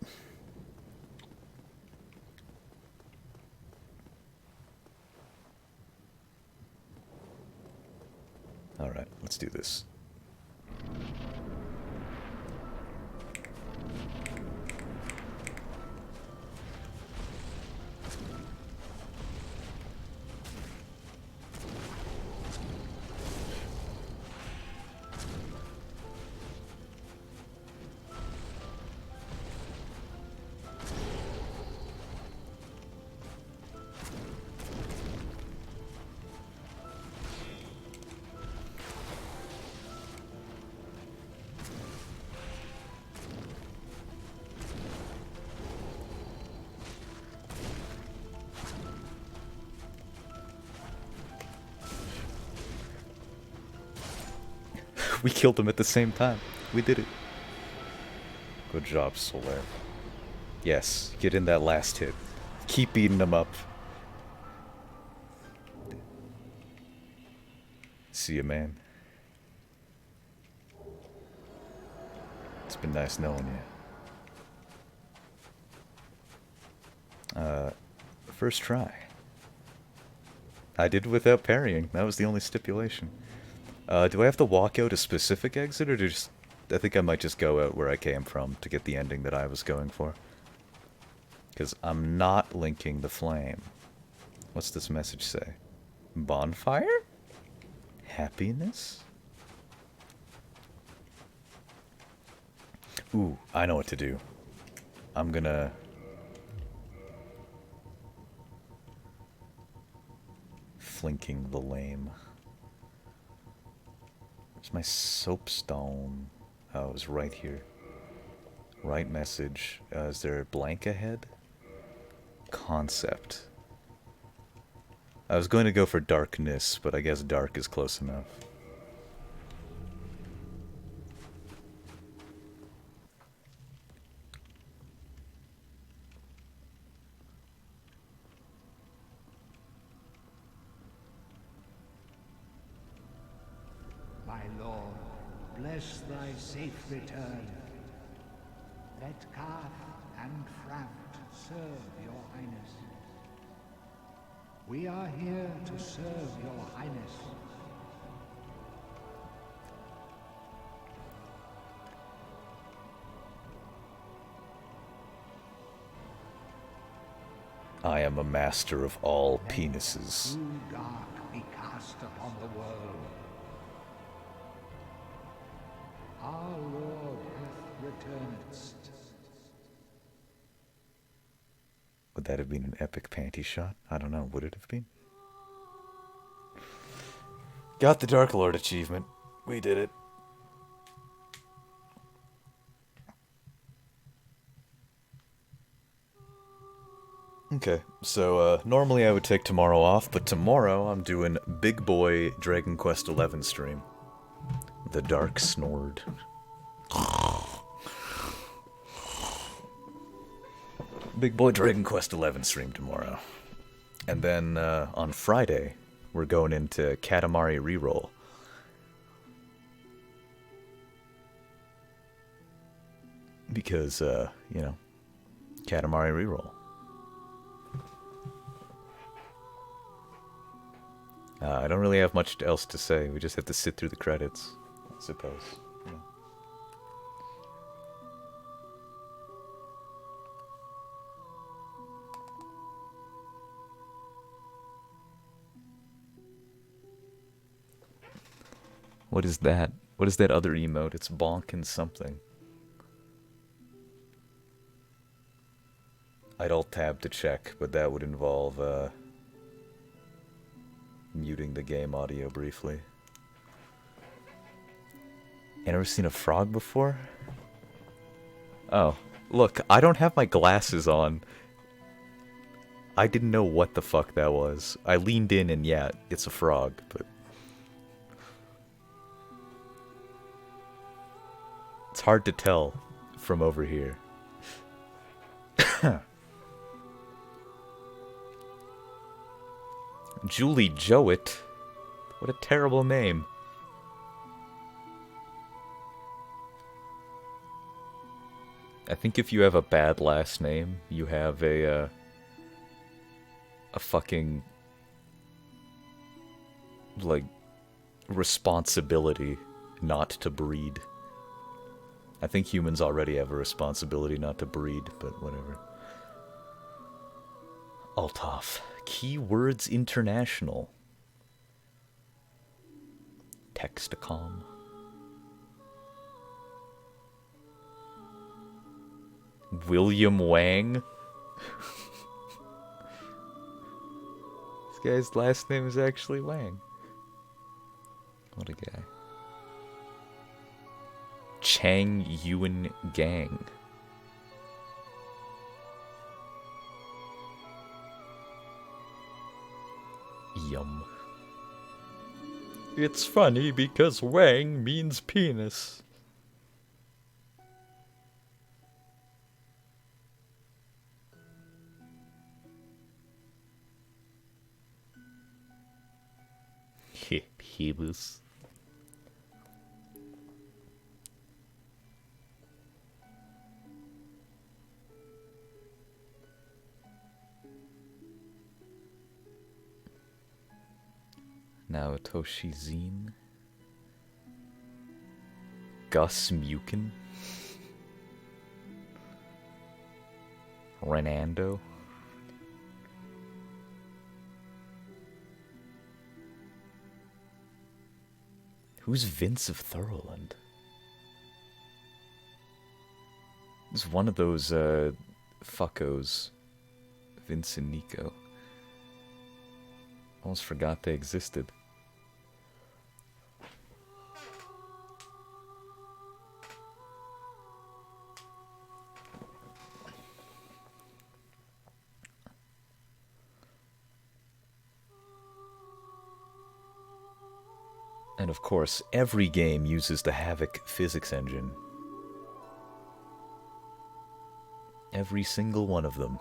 Alright, let's do this. We killed him at the same time. We did it. Good job, Solar. Yes, get in that last hit. Keep beating them up. See you, man. It's been nice knowing you. First try. I did without parrying. That was the only stipulation. Do I have to walk out a specific exit, or just... I think I might just go out where I came from to get the ending that I was going for. Because I'm not linking the flame. What's this message say? Bonfire? Happiness? Ooh, I know what to do. I'm gonna... Flinking the lame. Where's my soapstone? Oh, it was right here. Right message. Is there a blank ahead? Concept. I was going to go for darkness, but I guess dark is close enough. My lord, bless thy safe return. Let Carth and Framt serve your highness. We are here to serve your highness. I am a master of all penises. True dark be cast upon the world. Our Lord hath returned. Would that have been an epic panty shot? I don't know. Would it have been? Got the Dark Lord achievement. We did it. Okay, so normally I would take tomorrow off, but tomorrow I'm doing Big Boy Dragon Quest XI stream. The Dark Snord. Big Boy Dragon Quest XI stream tomorrow. And then on Friday, we're going into Katamari Reroll. Because, you know, Katamari Reroll. I don't really have much else to say. We just have to sit through the credits, I suppose. Yeah. What is that? What is that other emote? It's bonkin' something. I'd alt tab to check, but that would involve muting the game audio briefly. You ever seen a frog before? Oh, look, I don't have my glasses on. I didn't know what the fuck that was. I leaned in and yeah, it's a frog, but... It's hard to tell from over here. Julie Jowett? What a terrible name. I think if you have a bad last name, you have a fucking, like, responsibility not to breed. I think humans already have a responsibility not to breed, but whatever. Althoff. Keywords International. Textacom. William Wang. This guy's last name is actually Wang. What a guy. Chang Yuan Gang. Yum. It's funny because Wang means penis. Hebus. Now Toshizine. Gus Mukin. Renando. Who's Vince of Thoroland? It's one of those fuckos. Vince and Nico. Almost forgot they existed. And of course, every game uses the Havoc physics engine. Every single one of them.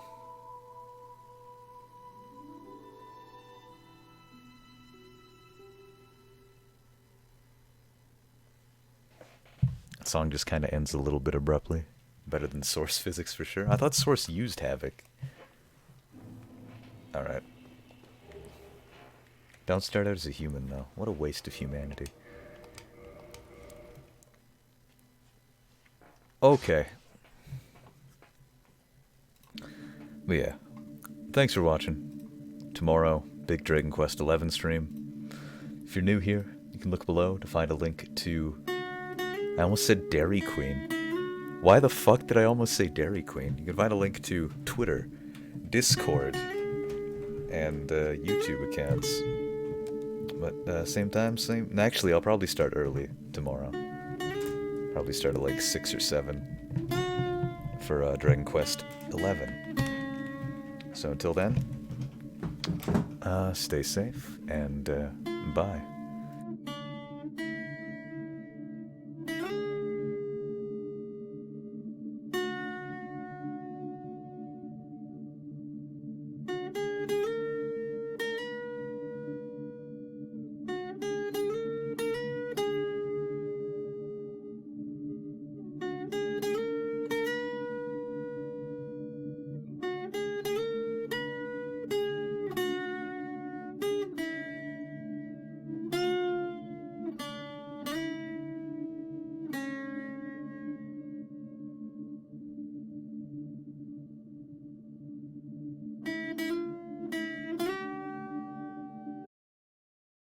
That song just kind of ends a little bit abruptly. Better than Source Physics for sure. I thought Source used Havoc. Alright. Don't start out as a human, though. What a waste of humanity. Okay. But yeah. Thanks for watching. Tomorrow, big Dragon Quest XI stream. If you're new here, you can look below to find a link to... I almost said Dairy Queen. Why the fuck did I almost say Dairy Queen? You can find a link to Twitter, Discord, and YouTube accounts. But same time, same... Actually, I'll probably start early tomorrow. Probably start at like 6 or 7 for Dragon Quest XI. So until then, stay safe and bye.